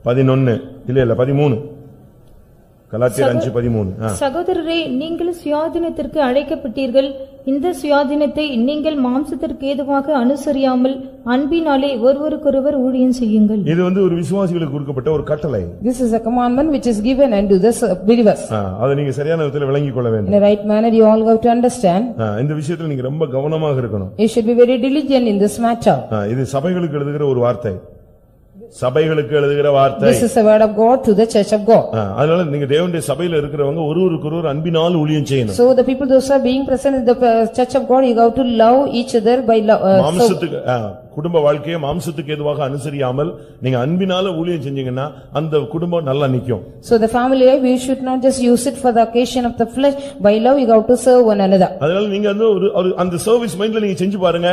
11 இல்ல 13 கலாத்தியர் 5:13. சகோதரரே, நீங்கள் சுயாதீனத்திற்கு அழைக்கப்பட்டீர்கள். இந்த சுயாதீனத்தை நீங்கள் மாம்சத்திற்கு ஏதுவாக அனுசரியாமல் அன்பினாலே ஒருவருக்கொருவர் ஊழியம் செய்யுங்கள். இது ஒரு விசுவாசிகளுக்கு கொடுக்கப்பட்ட ஒரு கட்டளை. This is a commandment which is given unto the believers. அத நீங்க சரியான விதத்துல விளங்கிக் கொள்ள வேண்டும். In the right manner you all have to understand. இந்த விஷயத்துல நீங்க ரொம்ப கவனமாக இருக்கணும். You should be very diligent in this matter. இது சபைகளுக்கு எழுதுகிற ஒரு வார்த்தை, சபைகளுக்கு எழுதுகிற வார்த்தை. This is a word of God to the church of God. அதனால நீங்க தேவனுடைய சபையில இருக்கிறவங்க ஒருவருக்கொருவர் அன்பினால் ஊழியம் செய்யணும். So the people those are being present in the church of God, you have to love each other by love. மாம்சத்துக்கு குடும்ப வாழ்க்கையை மாம்சத்துக்கு ஏதுவாக அனுசரியாமல் நீங்க அன்பினால ஊழியம் செஞ்சீங்கன்னா அந்த குடும்பம் நல்லா நிக்கும். So the family life, we should not just use it for the occasion of the flesh. By love you have to serve one another. அதனால நீங்க அந்த சர்வீஸ் மைண்ட்ல நீங்க செஞ்சு பாருங்க.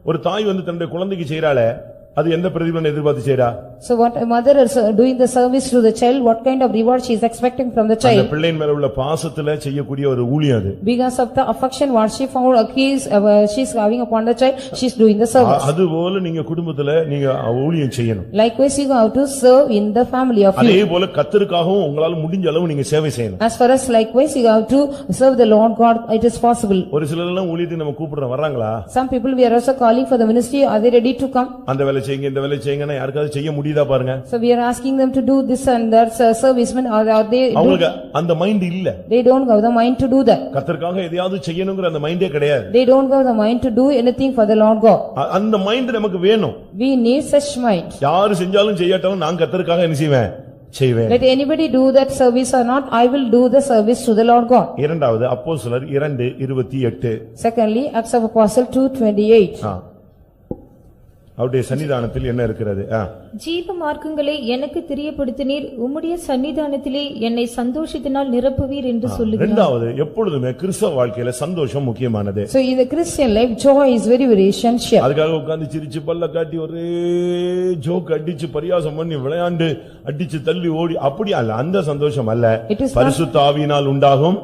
ஒரு தாய் தன்னுடைய குழந்தைக்கு செய்றாளே, அது எந்த பிரதிபலனை எதிர்பார்த்து செய்றா? So what a mother is doing the service to the child, what kind of reward she is expecting from the child? அந்த பிள்ளையின் மேல உள்ள பாசத்துல செய்யக்கூடிய ஒரு ஊழியம் அது. Because of the affection what she found she is having upon the child, she is doing the service. அதுபோல நீங்க குடும்பத்துல நீங்க ஊழியம் செய்யணும். Likewise you have to serve in the family of you. அதேபோல கர்த்தருக்காகவும் உங்களால முடிஞ்ச அளவு நீங்க சேவை செய்யணும். As far as likewise you have to serve the Lord God, it is possible. ஒரு சிலர் எல்லாம் ஊழியத்துக்கு நம்ம கூப்பிடுறோம், வர்றாங்களா? Some people we are also calling for the ministry, are they ready to come? அந்த வேலை செய்யுங்க இந்த வேலை செய்யுங்கன்னா யாருக்காவது செய்ய முடியுதா பாருங்க. So we are asking them to do this and that servicemen, are they அவங்களுக்கு அந்த மைண்ட் இல்ல. They don't have the mind to do that. கர்த்தருக்காக எதையாவது செய்யணும்ங்கற அந்த மைண்டே கிடையாது. They don't have the mind to do anything for the Lord God. அந்த mind நமக்கு வேணும். We need such mind. யாரு செஞ்சாலும் செய்யாட்டாலும் நான் கர்த்தருக்காக என்ன செய்வேன், செய்வேன். Let anybody do that service or not, I will do the service to the Lord God. இரண்டாவது அப்போஸ்தலர் 2:28. Secondly, Acts of Apostle 2:28. அவருடைய சன்னிதானத்தில் என்ன இருக்கிறது? ஜீவ மார்க்கங்களை எனக்கு தெரியப்படுத்தினீர், உம்முடைய சன்னிதானத்திலே என்னை சந்தோஷத்தினால் நிரப்புவீர் என்று சொல்லுகிறார். இரண்டாவது, எப்பொழுதுமே கிறிஸ்தவ வாழ்க்கையில சந்தோஷம் முக்கியமானது. So in the Christian life, joy is very very essential. அதுக்காக உட்கார்ந்து சிரிச்சு பல்ல காட்டி ஒரே ஜோக் அடிச்சு பரியாசம் பண்ணி விளையாண்டு அடிச்சு தள்ளி ஓடி அப்படி அல்ல, அந்த சந்தோஷம் அல்ல. பரிசுத்த ஆவியினால் உண்டாகும்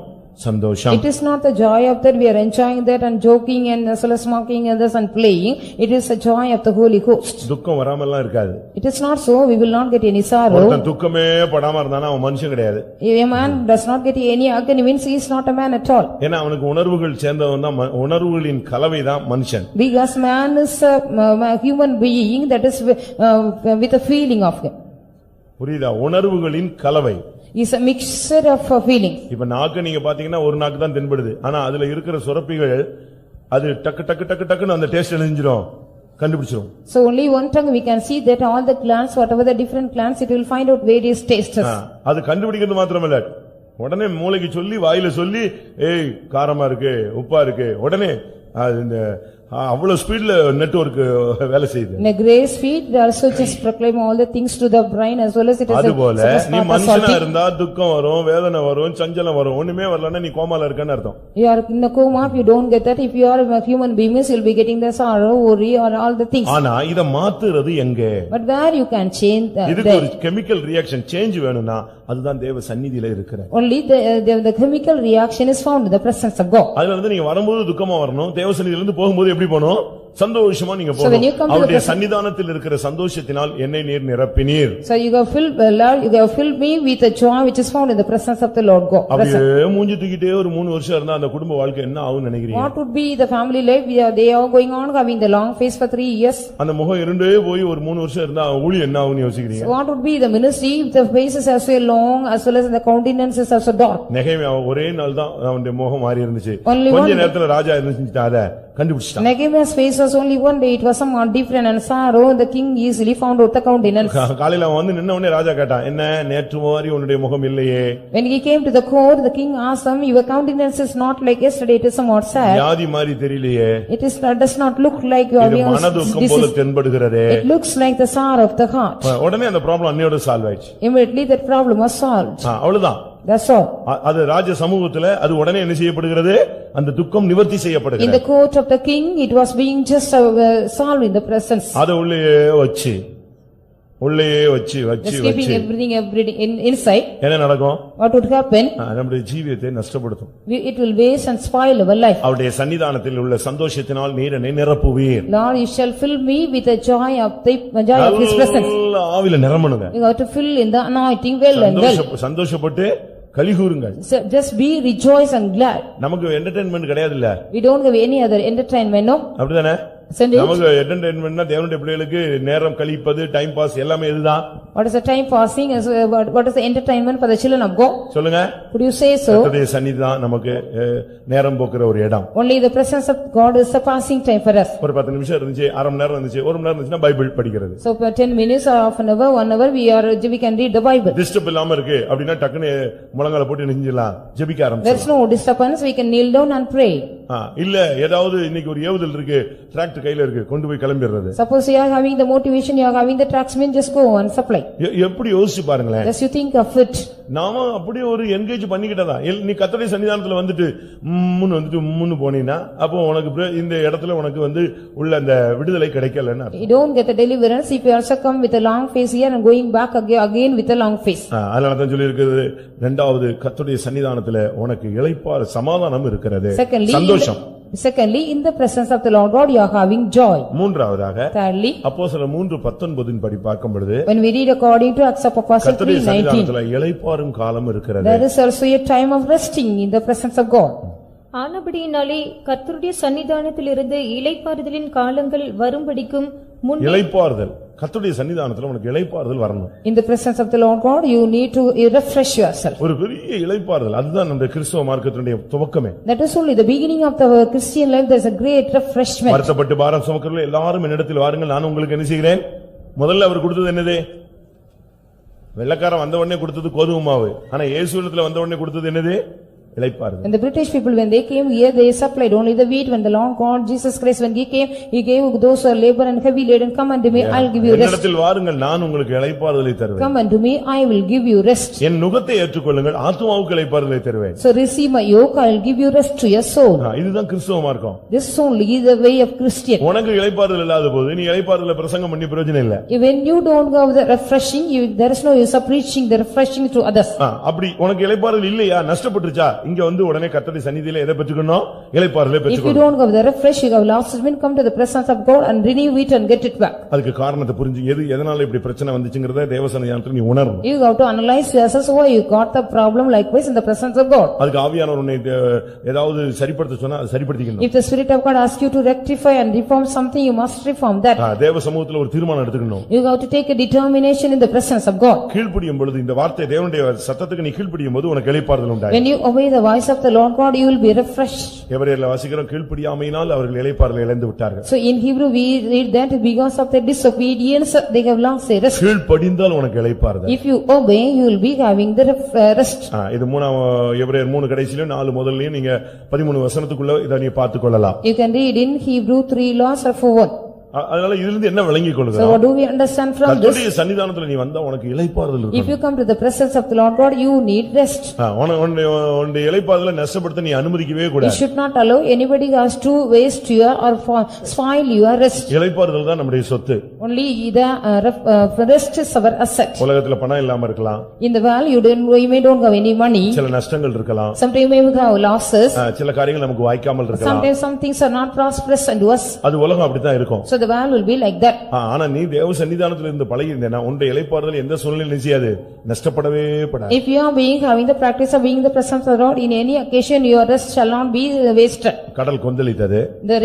சந்தோஷம். It is not the joy of that we are enjoying that and joking and as well as mocking others and playing. It is the joy of the Holy Ghost. துக்கம் வராமலாம் இருக்காது. It is not so, we will not get any sorrow. ஒருத்தன் துக்கமே படாம இருந்தானா அவன் மனுஷன் கிடையாது. A man does not get any agony means he is not a man at all. ஏன்னா அவனுக்கு உணர்வுகள் சேர்ந்தவன் தான், உணர்வுகளின் கலவை தான் மனுஷன். Because man is a human being that is with a feeling of him. புரியுதா? உணர்வுகளின் கலவை is a mixture of feelings. இப்ப நாக்கு நீங்க பாத்தீங்கன்னா ஒரு நாக்கு தான் தென்படுது, ஆனா அதுல இருக்கிற சுரப்பிகள் அது டக்கு டக்கு டக்கு டக்குன்னு அந்த taste எழுஞ்சிரும், கண்டுபிடிச்சிரும். So only one tongue we can see that all the glands, whatever the different glands, it will find out various tastes. அது கண்டுபிடிக்கிறது மாத்திரமல்ல, உடனே மூளைக்கு சொல்லி வாயில சொல்லி ஏய் காரமா இருக்கு உப்பா இருக்கு, உடனே இந்த அவ்வளவு ஸ்பீட்ல நெட்வொர்க் வேலை செய்யுது. In a great speed they also just proclaim all the things to the brain as well as it is. அதுபோல நீ மனுஷனா இருந்தா துக்கம் வரும், வேதனை வரும், சஞ்சலம் வரும், ஒண்ணுமே வரலன்னா நீ கோமால இருக்கன்னு அர்த்தம். You are in a coma if you don't get that. If you are a human being you will be getting the sorrow, worry or all the things. ஆனா இத மாத்துறது எங்க? But where you can change that? இதுக்கு ஒரு chemical reaction change வேணும்னா அதுதான் தேவ சந்நிதியில இருக்கிற. Only the chemical reaction is found in the presence of God. அதனால நீங்க வரும்போது துக்கமா வரணும், தேவ சந்நிதியில இருந்து போகும்போது எப்படி போணும்? சந்தோஷமா நீங்க போகணும். அவருடைய சன்னிதானத்தில் இருக்கிற சந்தோஷத்தினால் என்னை நீர் நிரப்பினீர். So you have filled Lord, you have filled me with the joy which is found in the presence of the Lord God. அப்படியே மூஞ்சி தூக்கிட்டே ஒரு 3 வருஷம் இருந்தா அந்த குடும்ப வாழ்க்கை என்ன ஆகும் நினைக்கிறீங்க? What would be the family life? They are going on having the long face for 3 years. அந்த முகம் இருண்டே போய் ஒரு 3 வருஷம் இருந்தா ஊழியம் என்ன ஆகும்னு யோசிக்கிறீங்க? What would be the ministry if the faces are so long as well as the countenances are so dark? நெகேமியா ஒரே நாள் தான் அவனுடைய முகம் மாறி இருந்துச்சு. கொஞ்ச நேரத்துல ராஜா இருந்துச்சு, அத கண்டுபிடிச்சிட்டான். Nehemiah's face was only one day, it was somewhat different and sorrow, and the king easily found out the countenance. காலையில அவன் வந்து நின்ன உடனே ராஜா கேட்டான், என்ன நேற்று மாதிரி உன்னுடைய முகம் இல்லையே? When he came to the court, the king asked him, your countenance is not like yesterday, it is somewhat sad. வியாதி மாதிரி தெரியலையே? It is, does not look like you are இது மனதுக்கம் போல தென்படுகிறதே. It looks like the sorrow of the heart. உடனே அந்த problem அன்னையோட solve ஆயிடுச்சு. Immediately that problem was solved. அவ்வளவுதான். That's all. அது ராஜ சமூகத்துல அது உடனே என்ன செய்யப்படுகிறது? அந்த துக்கம் நிவர்த்தி செய்யப்படுகிறது. In the court of the king, it was being just solved in the presence. அத உள்ளே வச்சு keeping everything inside. என்ன நடக்கும்? What would happen? நம்முடைய ஜீவியத்தை நஷ்டப்படுத்தும். It will waste and spoil our life. அவருடைய சன்னிதானத்தில் உள்ள சந்தோஷத்தினால் நீர் என்னை நிரப்புவீர். Lord, you shall fill me with the joy of his presence. ஆவில நிரம்பணுங்க. You have to fill in the anointing well and well. சந்தோஷப்பட்டு கலிகூருங்கள். Just be rejoice and glad. நமக்கு entertainment கிடையாது இல்ல? We don't have any other entertainment, no? அப்படிதானே? நமக்கு என்டர்டெயின்மென்ட்னா தேவனுடைய பிள்ளைகளுக்கு நேரம் கழிப்பது, டைம் பாஸ் எல்லாமே இதுதான். What is the time passing? What is the entertainment for the children of God? சொல்லுங்க. Could you say so? கர்த்தருடைய சந்நிதிதான் நமக்கு நேரம் போக்குற ஒரு இடம். Only the presence of God is the passing time for us. ஒரு 10 நிமிஷம் இருந்துச்சு, அரை மணி நேரம் இருந்துச்சு, ஒரு மணி நேரம் இருந்துச்சுனா பைபிள் படிக்கிறது. So for 10 minutes or half an hour, 1 hour we can read the Bible. Disturb இல்லாம இருக்கு அப்படினா டக்குனு முழங்கால போட்டு நிஞ்சிடலாம், ஜெபிக்க ஆரம்பிச்சலாம். There is no disturbance, we can kneel down and pray. இல்ல ஏதாவது இன்னைக்கு ஒரு ஏவுதல் இருக்கு, டிராக்ட் கையில இருக்கு, கொண்டு போய் கிளம்பிடுறது. Suppose you are having the motivation, you are having the tracksman, just go and supply. எப்படி யோசிச்சு பாருங்களேன். Just you think of it. நாம அப்படி ஒரு என்கேஜ் பண்ணிக்கிட்டதா? நீ கர்த்தருடைய சன்னிதானத்துல வந்துட்டு முன்னு போனீனா அப்போ உனக்கு இந்த இடத்துல உனக்கு வந்து உள்ள அந்த விடுதலை கிடைக்கலன்னா you don't get the deliverance if you also come with a long face here and going back again with a long face. அதனால தான் சொல்லி இருக்குது, இரண்டாவது கர்த்தருடைய சன்னிதானத்துல உனக்கு இளைப்பாற சமாதானம் இருக்கிறது, சந்தோஷம். Secondly, in the presence of the Lord God you are having joy. மூன்றாவதாக thirdly, அப்போஸ்தலர் 3:19 படி பார்க்கும் பொழுது when we read according to Acts of Apostles 3:19 கர்த்தருடைய சன்னிதானத்துல இளைப்பாறும் காலம் இருக்கிறது. There is also a time of resting in the presence of God. ஆனபடியினாலே கர்த்தருடைய சன்னிதானத்திலிருந்து இளைப்பாறுதலின் காலங்கள் வரும்படிக்கும் முன் இளைப்பாறுதல் கர்த்தருடைய சன்னிதானத்துல உனக்கு இளைப்பாறுதல் வரணும். In the presence of the Lord God you need to refresh yourself. ஒரு பெரிய இளைப்பாறுதல், அதுதான் நம்ம கிறிஸ்தவ மார்க்கத்தினுடைய துவக்கமே. That is only the beginning of the Christian life. There is a great refreshment. வருத்தப்பட்டு பாரம் சுமக்கிறவர்கள் எல்லாரும் என்னிடத்தில் வாருங்கள், நான் உங்களுக்கு என்ன செய்கிறேன். முதல்ல அவர் கொடுத்தது என்னது? வெள்ளக்காரன் வந்த உடனே கொடுத்தது கோதுமை மாவு. ஆனா இயேசுவிடத்துல வந்த உடனே கொடுத்தது என்னது? இளைப்பாறுதல். And the British people when they came here they supplied only the wheat. When the Lord God Jesus Christ when he came he gave those who are labor and heavy laden, come unto me, I'll give you rest. என்னிடத்தில் வாருங்கள், நான் உங்களுக்கு இளைப்பாறுதலை தருவேன். Come unto me, I will give you rest. என் நுகத்தை ஏற்றுக்கொள்ளுங்கள், ஆத்துமாவுக்கு இளைப்பாறுதலை தருவேன். So receive my yoke, I'll give you rest to your soul. இதுதான் கிறிஸ்தவ மார்க்கம். This is only the way of Christian. உனக்கு இளைப்பாறுதல் இல்லாத போது நீ இளைப்பாறுதலை பிரசங்கம் பண்ணி பிரயோஜனம் இல்ல. When you don't have the refreshing, there is no use of preaching the refreshing to others. அப்படி உனக்கு இளைப்பாறுதல் இல்லையா, நஷ்டப்பட்டுச்சா, இங்க வந்து உடனே கர்த்தருடைய சந்நிதியில எதை பெற்றுக்கணும்? இளைப்பாறுதலை பெற்றுக்கணும். If you don't have the refresh, you have lost it, come to the presence of God and renew it and get it back. அதுக்கு காரணத்தை புரிஞ்சு எதனால இப்படி பிரச்சனை வந்துச்சுங்கறதை தேவ சன்னிதானத்துல நீ உணரணும். You have to analyze yourself why you got the problem likewise in the presence of God. அதுக்கு ஆவியானவர் உன்னை ஏதாவது சரிப்படுத்த சொன்னா அதை சரிப்படுத்திக்கணும். If the Spirit of God asks you to rectify and reform something, you must reform that. தேவ சமூகத்துல ஒரு தீர்மானம் எடுத்துக்கணும். You have to take a determination in the presence of God. கீழ்ப்படியும் பொழுது இந்த வார்த்தை தேவனுடைய சத்தத்துக்கு நீ கீழ்ப்படியும் போது உனக்கு இளைப்பாறுதல் உண்டாகும். When you obey the voice of the Lord God, you will be refreshed. எபிரேயர்ல வாசிக்கிறோம், கீழ்ப்படியாமையினால் அவர்கள் இளைப்பாறுதலை இழந்து விட்டார்கள். So in Hebrew we read that because of their disobedience they have lost their rest. கீழ்ப்படிந்தால் உனக்கு இளைப்பாறுதல். If you obey, you will be having the rest. இது எபிரேயர் 3 கடைசியிலும் 4 முதல்லயும் நீங்க 13 வசனத்துக்குள்ள இத நீ பார்த்துக் கொள்ளலாம். You can read in Hebrew 3 laws or 4. அதனால இதிலிருந்து என்ன விளங்கிக் கொள்ளுங்க? So what do we understand from this? கர்த்தருடைய சன்னிதானத்துல நீ வந்தா உனக்கு இளைப்பாறுதல் இருக்கும். If you come to the presence of the Lord God, you need rest. உன்னுடைய இளைப்பாறுதலை நஷ்டப்படுத்த நீ அனுமதிக்கவே கூடாது. You should not allow anybody else to waste your or spoil your rest. இளைப்பாறுதல் தான் நம்முடைய சொத்து. Only the rest is our asset. உலகத்துல பணம் இல்லாம இருக்கலாம். In the world you may don't have any money. சில நஷ்டங்கள் இருக்கலாம். Sometimes you may have losses. சில காரியங்கள் நமக்கு வாய்க்காமல் இருக்கலாம். Sometimes some things are not prosperous unto us. அது உலகம் அப்படிதான் இருக்கும். So the wall will be like that. ஆனா நீ தேவ சன்னிதானத்துல இருந்து பழகி இருந்தேனா உன்னுடைய இளைப்பாறுதல் எந்த சூழ்நிலையிலும் நிச்சயாது நஷ்டப்படவே படாது. If you are having the practice of being in the presence of God in any occasion, your rest shall not be wasted. கடல் கொந்தளித்தது. The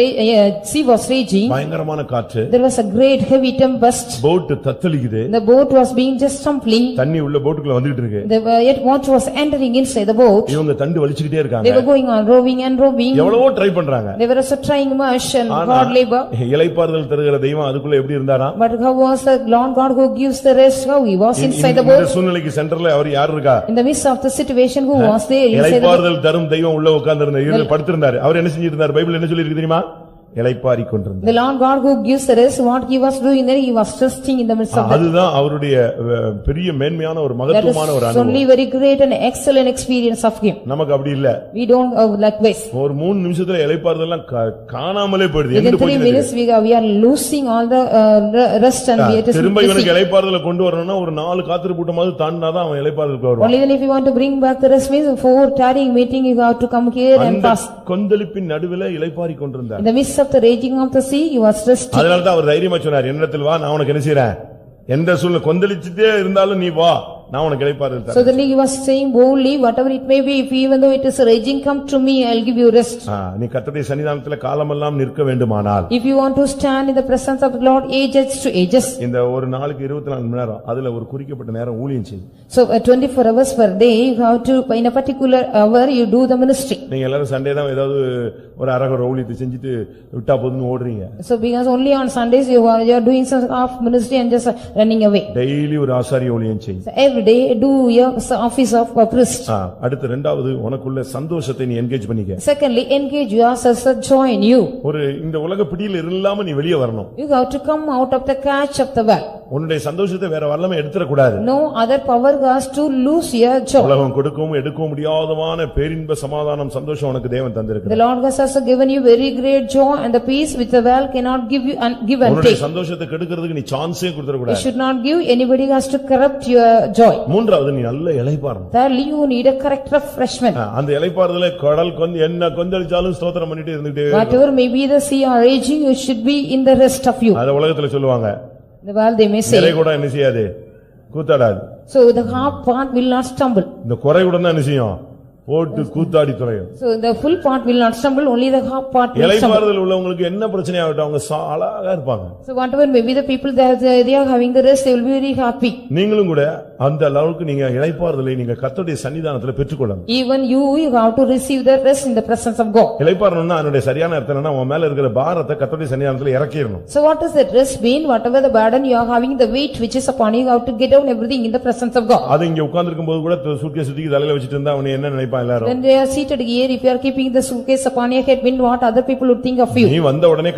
sea was raging. பயங்கரமான காற்று. There was a great heavy tempest. Boat தத்தளிக்குது. The boat was being just stumbling. தண்ணி உள்ள போட்டுக்குள்ள வந்துட்டு இருக்கு. Yet water was entering inside the boat. இவங்க தண்டு வலிச்சிட்டே இருக்காங்க. They were going on rowing and rowing. எவ்வளவோ ட்ரை பண்றாங்க. They were also trying much and hard labor. இளைப்பாறுதல் தருகிற தெய்வம் அதுக்குள்ள எப்படி இருந்தாரா? But how was the Lord God who gives the rest? How he was inside the boat? இந்த சூழ்நிலைக்கு சென்டர்ல அவர் யார் இருக்கா? In the midst of the situation, who was there inside the boat? இளைப்பாறுதல் தரும் தெய்வம் உள்ள உட்கார்ந்திருந்தார், படுத்திருந்தார். அவர் என்ன செஞ்சிட்டு இருந்தார்? பைபிள் என்ன சொல்லி இருக்கு தெரியுமா? இளைப்பாறிக் கொண்டிருந்தார். The Lord God who gives the rest, what he was doing there, he was resting in the midst of that. அதுதான் அவருடைய பெரிய மேன்மையான ஒரு மகத்துவமான ஒரு அனுபவம். Only very great and excellent experience of him. நமக்கு அப்படி இல்ல. We don't like this. ஒரு 3 நிமிஷத்துல இளைப்பாறுதெல்லாம் காணாமலே போயிடுது. In 3 minutes we are losing all the rest and we are just திரும்ப இவனுக்கு இளைப்பாறுதலை கொண்டு வரணும்னா ஒரு 4 காத்திரு கூட்டமாவது தாண்டினாதான் அவன் இளைப்பாறுதலுக்கு வருவான். Only then if you want to bring back the rest means 4 tarrying meeting you have to come here and fast. கொந்தளிப்பின் நடுவிலே இளைப்பாறிக் கொண்டிருந்தார். In the midst of the raging of the sea, he was resting. அதனால தான் அவர் தைரியமா சொன்னார், என்னிடத்தில் வா, நான் உனக்கு என்ன செய்றேன், எந்த சூழ்நிலை கொந்தளிச்சிட்டே இருந்தாலும் நீ வா, நான் உனக்கு இளைப்பாறுதல் தரேன். So then he was saying boldly, whatever it may be, if even though it is raging, come to me, I'll give you rest. நீ கர்த்தருடைய சன்னிதானத்துல காலமெல்லாம் நிற்க வேண்டுமானால், If you want to stand in the presence of the Lord ages to ages. இந்த ஒரு நாளுக்கு 24 மணி நேரம், அதுல ஒரு குறிக்கப்பட்ட நேரம் ஊழியம் செய். So 24 hours per day, you have to, in a particular hour, you do the ministry. நீங்க எல்லாரும் சண்டே தான் ஏதாவது ஒரு அரகர ஊழியத்தை செஞ்சுட்டு விட்டா போதும்னு ஓடுறீங்க. So because only on Sundays you are doing some half ministry and just running away. Daily ஒரு ஆசாரிய ஊழியம் செய். So every day do your office of a priest. அடுத்து இரண்டாவது உனக்குள்ள சந்தோஷத்தை நீ என்கேஜ் பண்ணிக்க. Secondly, engage yourself as joy in you. ஒரு இந்த உலக பிடியில் இல்லாம நீ வெளியே வரணும். You have to come out of the catch of the world. உன்னுடைய சந்தோஷத்தை வேற வரலாம எடுத்துற கூடாது. No other power has to lose your joy. உலகம் கொடுக்கவும் எடுக்கவும் முடியாதவான பேரின்ப சமாதானம் சந்தோஷம் உனக்கு தேவன் தந்திருக்கிறார். The Lord has also given you very great joy and the peace which the world cannot give you and give and உன்னுடைய take. சந்தோஷத்தை கெடுக்கிறதுக்கு நீ சான்ஸே கொடுத்துற You கூடாது. should not give, anybody has to corrupt your joy. மூன்றாவது நீ நல்ல இளைப்பாறணும். Thirdly, you need a correct refreshment. அந்த இளைப்பாறுதலை கடல் என்ன கொந்தளிச்சாலும் ஸ்தோத்திரம் பண்ணிட்டே இருந்துட்டே. Whatever may be the sea or raging, you should be in the rest of you. அத உலகத்துல சொல்லுவாங்க. The world they may say. நிறை கூட என்ன செய்யாது, கூத்தாடாது. So the half part will not stumble. இந்த குறை கூட தான் என்ன செய்யும், போட்டு கூத்தாடி துறையும். So the full part will not stumble, only the half part will stumble. இளைப்பாறுதல் உள்ளவங்களுக்கு என்ன பிரச்சனை ஆகட்டும், அவங்க அழகா இருப்பாங்க. So whatever may be the people that they are having the rest, they will be very happy. நீங்களும் கூட அந்த அளவுக்கு நீங்க இளைப்பாறுதலை நீங்க கர்த்தருடைய சன்னிதானத்துல பெற்றுக்கொள்ளணும். Even you have to receive the rest in the presence of God. இளைப்பாறணும்னா அதனுடைய சரியான அர்த்தம் என்னன்னா, உன் மேல இருக்கிற பாரத்தை கர்த்தருடைய சன்னிதானத்துல இறக்கிடணும். So what does that rest mean? Whatever the burden you are having, the weight which is upon you, you have to get down everything in the presence of God. அது இங்க உட்கார்ந்திருக்கும் போது கூட சூட்கேஸ் தூக்கி தலையில வச்சிட்டு இருந்தா அவன் என்ன நினைப்பான் எல்லாரும்? When they are seated here, if you are keeping the suitcase upon your head, mean what other people would think of you. நீ வந்த உடனே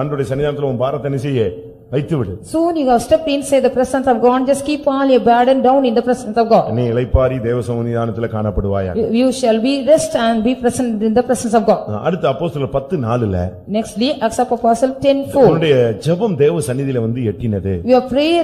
ஆண்டவருடைய சன்னிதானத்துல உன் பாரத்தை என்ன செய்ய வைத்து விடு. Soon you have stepped inside the presence of God, just keep all your burden down in the presence of God. நீ இளைப்பாறி தேவ சன்னிதானத்துல காணப்படுவாயாக. You shall be rest and be present in the presence of God. அடுத்து அப்போஸ்தலர் 10:4ல Nextly, Acts of Apostle 10:4. உன்னுடைய ஜெபம் தேவ சந்நிதியில வந்து எட்டினது. Your prayer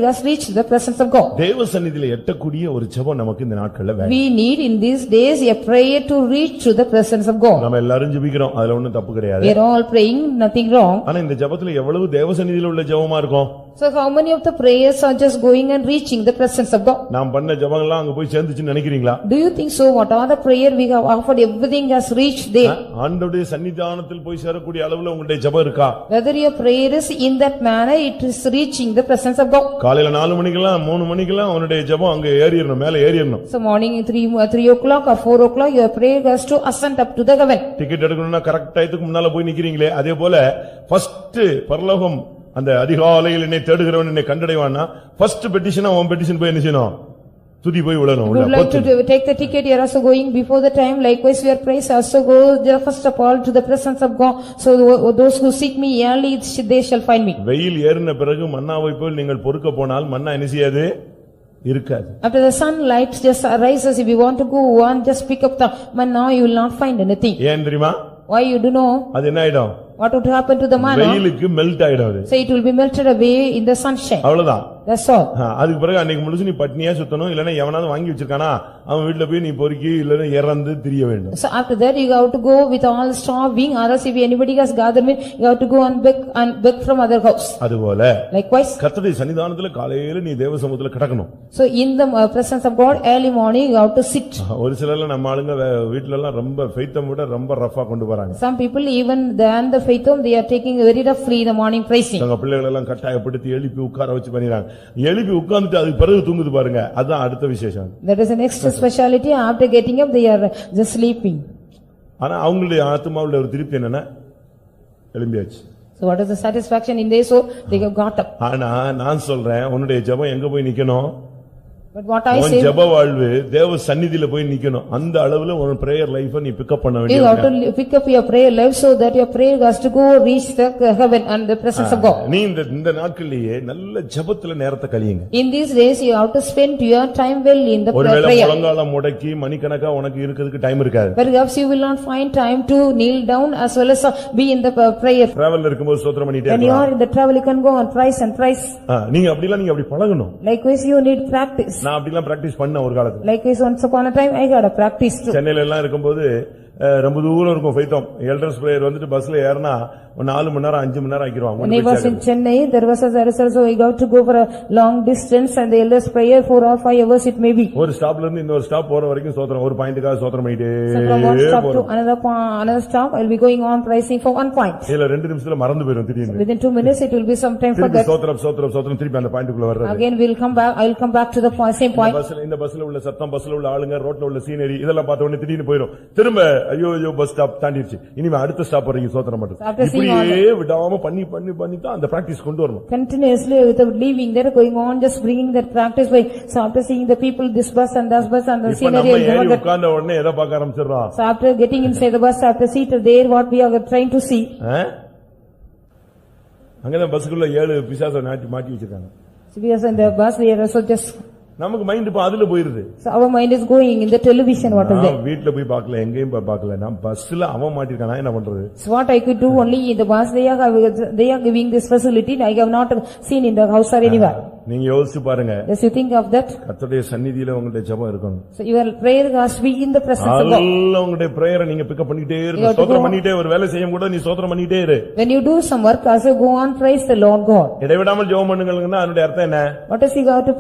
has reached the presence of God. தேவ சந்நிதியில எட்டக்கூடிய ஒரு ஜெபம் நமக்கு இந்த நாட்கள்ல வேணும். We need in these days a prayer to reach to the presence of God. நம்ம எல்லாரும் ஜெபிக்கிறோம், அதுல ஒண்ணும் தப்பு கிடையாது. We are all praying, nothing wrong. ஆனா இந்த ஜெபத்துல எவ்வளவு தேவ சந்நிதியில உள்ள ஜெபமா இருக்கும்? So how many of the prayers are just going and reaching the presence of God? நாம் பண்ண ஜெபங்கள்லாம் அங்க போய் சேர்ந்துச்சுன்னு நினைக்கிறீங்களா? Do you think so? What are the prayer we have offered, everything has reached there? ஆண்டவருடைய சன்னிதானத்தில் போய் சேரக்கூடிய அளவுல உங்களுடைய ஜெபம் இருக்கா? Whether your prayer is in that manner, it is reaching the presence of God. காலையில 4 மணிக்கெல்லாம் 3 மணிக்கெல்லாம் அவனுடைய ஜெபம் அங்க ஏறிறணும், மேல ஏறிறணும். So morning 3 o'clock or 4 o'clock, your prayer has to ascend up to the heaven. Ticket எடுக்கணும்னா கரெக்ட் டைத்துக்கு முன்னால போய் நிக்கிறீங்களே, அதே போல ஃபர்ஸ்ட் பரலோகம் அந்த அதிகாலையில் என்னை தேடுகிறவன் என்னை கண்டடைவான்னா ஃபர்ஸ்ட் பெட்டிஷனா உன் பெட்டிஷன் போய் என்ன செய்யணும், துதி போய் விழணும். You would like to take the ticket, you are also going before the time. Likewise, your praise also go first of all to the presence of God. So those who seek me early, they shall find me. வெயில் ஏறின பிறகு மன்னாவை போல் நீங்கள் பொறுக்க போனால் மன்னா என்ன செய்யாது, இருக்காது. After the sunlight just arises, if you want to go and just pick up the manna, you will not find anything. ஏன் தெரியுமா? Why you do know? அது என்ன ஆயிடும்? What would happen to the manna? வெயிலுக்கு melt ஆயிடும் அது. So it will be melted away in the sunshine. அவ்வளவுதான். That's all. அதுக்கு பிறகு அன்னைக்கு முழுசு நீ பட்னியா சுத்தணும், இல்லன்னா எவனாவது வாங்கி வச்சிருக்கானா அவன் வீட்டுல போய் நீ பொறுக்கி இல்லன்னா இறந்து திரிய வேண்டும். So after that you have to go with all starving, or else if anybody has gathered me, you have to go and beg from other house. அதுபோல Likewise. கர்த்தருடைய சன்னிதானத்துல காலையில நீ தேவ சமூகத்துல கிடக்கணும். So in the presence of God early morning you have to sit. ஒரு சிலர்ல நம்ம ஆளுங்க வீட்ல எல்லாம் ரொம்ப ஃபெய்த்தம் விட ரொம்ப ரஃபா கொண்டு போறாங்க. Some people even than the faith they are taking very roughly the morning praising. அவங்க பிள்ளைகளை எல்லாம் கட்டாயப்படுத்தி எழுப்பி உட்கார வச்சு பண்ணிறாங்க. எழுப்பி உட்கார்ந்துட்டு அதுக்கு பிறகு தூங்குது பாருங்க, அதுதான் அடுத்த விசேஷம். That is the next speciality. After getting up they are just sleeping. ஆனா அவங்களுடைய ஆத்மாவுல ஒரு திருப்தி என்னன்னா எழும்பியாச்சு. So what is the satisfaction in their soul? They have got up. ஆனா நான் சொல்றேன், உன்னுடைய ஜெபம் எங்க போய் நிக்கணும்? But what I say, ஜெப வாழ்வு தேவ சந்நிதியில போய் நிக்கணும். அந்த அளவுல உன் பிரேயர் லைஃபை நீ பிக் அப் பண்ண you have வேண்டியது. to pick up your prayer life so that your prayer has to go reach the heaven and the presence of God. நீ இந்த நாட்களிலேயே நல்ல ஜெபத்துல நேரத்தை கழியுங்க. In these days you have to spend your time well in the ஒருவேளை prayer. முழங்கால முடக்கி மணிக்கணக்கா உனக்கு இருக்கிறதுக்கு டைம் இருக்காது. Perhaps you will not find time to kneel down as well as be in the prayer. டிராவல்ல இருக்கும்போது ஸ்தோத்திரம் பண்ணிட்டே When you are in the travel you can go and praise and praise. நீங்க அப்படி பழகணும். Likewise you need practice. நான் அப்படிலாம் practice பண்ண ஒரு காலத்துல. Likewise once upon a time I got a practice too. சென்னையில எல்லாம் இருக்கும்போது ரொம்ப தூரம் இருக்கும் ஃபைத்தம். எல்டர்ஸ் பிரேயர் வந்துட்டு பஸ்ல ஏறினா 4 மணி நேரம் 5 மணி நேரம் ஆக்கிடுவாங்க. When I was in Chennai there was also I got to go for a long distance and the elders prayer 4 or 5 hours it may be. ஒரு ஸ்டாப்ல இருந்து இன்னொரு ஸ்டாப் போற வரைக்கும் ஸ்தோத்திரம், ஒரு பாயிண்ட்காக ஸ்தோத்திரம் பண்ணிட்டே from one stop to another stop I will be going on praising for one point. இல்ல 2 நிமிஷத்துல மறந்து போயிடும் திடீர்னு. Within 2 minutes it will be some time for that. ஸ்தோத்திரம் திருப்பி அந்த பாயிண்ட்க்குள்ள வர்றது. Again we will come back, I will come back to the same point. இந்த பஸ்ல உள்ள சத்தம், பஸ்ல உள்ள ஆளுங்க, ரோட்ல உள்ள சீனரி இதெல்லாம் பார்த்த உடனே திடீர்னு போயிடும். திரும்ப ஐயோ பஸ் ஸ்டாப் தாண்டிடுச்சு, இனிமே அடுத்த ஸ்டாப் வரைக்கும் ஸ்தோத்திரம் மட்டும். இப்படியே விடாம பண்ணி தான் அந்த பிராக்டீஸ் கொண்டு வரணும். Continuously without leaving there, going on just bringing that practice by so after seeing the people this bus and that bus and the scenery and உட்கார்ந்த உடனே எதை பார்க்க ஆரம்பிச்சிரோம்? So after getting inside the bus, after seated there what we are trying to see. அங்கதான் பஸ்க்குள்ள 7 பிசாசை மாட்டி வச்சிருக்காங்க. So we are in the bus, we are also just நமக்கு mind இப்ப அதுல போயிருது. So our mind is going in the television what is there. வீட்ல போய் பார்க்கல, எங்கேயும் பார்க்கல, நான் பஸ்ல அவன் மாட்டிருக்கானா என்ன பண்றது? So what I could do only in the bus, they are giving this facility, I have not seen in the house or anywhere. நீங்க யோசிச்சு பாருங்க. Yes, you think of that. கர்த்தருடைய சந்நிதியில உங்களுடைய ஜெபம் இருக்கணும். So your prayer has to be in the presence of God. அல்ல உங்களுடைய பிரேயரை நீங்க பிக் அப் பண்ணிட்டே இருக்கணும். ஸ்தோத்திரம் பண்ணிட்டே, ஒரு வேலை செய்யும் கூட நீ ஸ்தோத்திரம் பண்ணிட்டே இரு. When you do some work also go on praise the Lord God. இடைவிடாமல் ஜெபம் பண்ணுங்கள்னா அதோட அர்த்தம் என்ன? What is you got to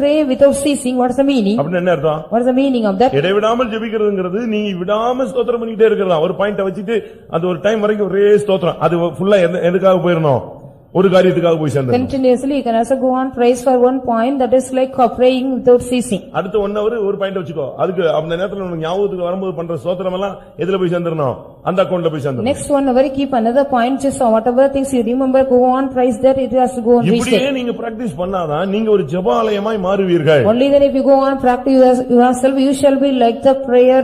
pray without ceasing? What is the meaning? அப்படி என்ன அர்த்தம்? What is the meaning of that? இடைவிடாமல் ஜெபிக்கிறதுங்கிறது நீ விடாம ஸ்தோத்திரம் பண்ணிட்டே இருக்கறதா. ஒரு பாயிண்ட வச்சிட்டு அது ஒரு டைம் வரைக்கும் ஒரே ஸ்தோத்திரம், அது ஃபுல்லா எதுக்காக போயிரணும்? ஒரு காரியத்துக்காக போய் சேர்ந்து. Continuously you can also go on praise for one point, that is like praying without ceasing. அடுத்து 1 hour ஒரு பாயிண்ட் வச்சுக்கோ. அதுக்கு அந்த நேரத்துல உனக்கு ஞாபகத்துக்கு வரும்போது பண்ற ஸ்தோத்திரம் எல்லாம் எதுல போய் சேர்ந்துறணும்? அந்த அக்கவுண்ட்ல போய் சேர்ந்துறணும். Next 1 hour keep another point, just whatever things you remember go on praise that it has to go on reach. இப்படியே நீங்க பிராக்டீஸ் பண்ணாதான் நீங்க ஒரு ஜெபாலயமாய் மாறுவீர்கள். Only then if you go on practice yourself you shall be like the prayer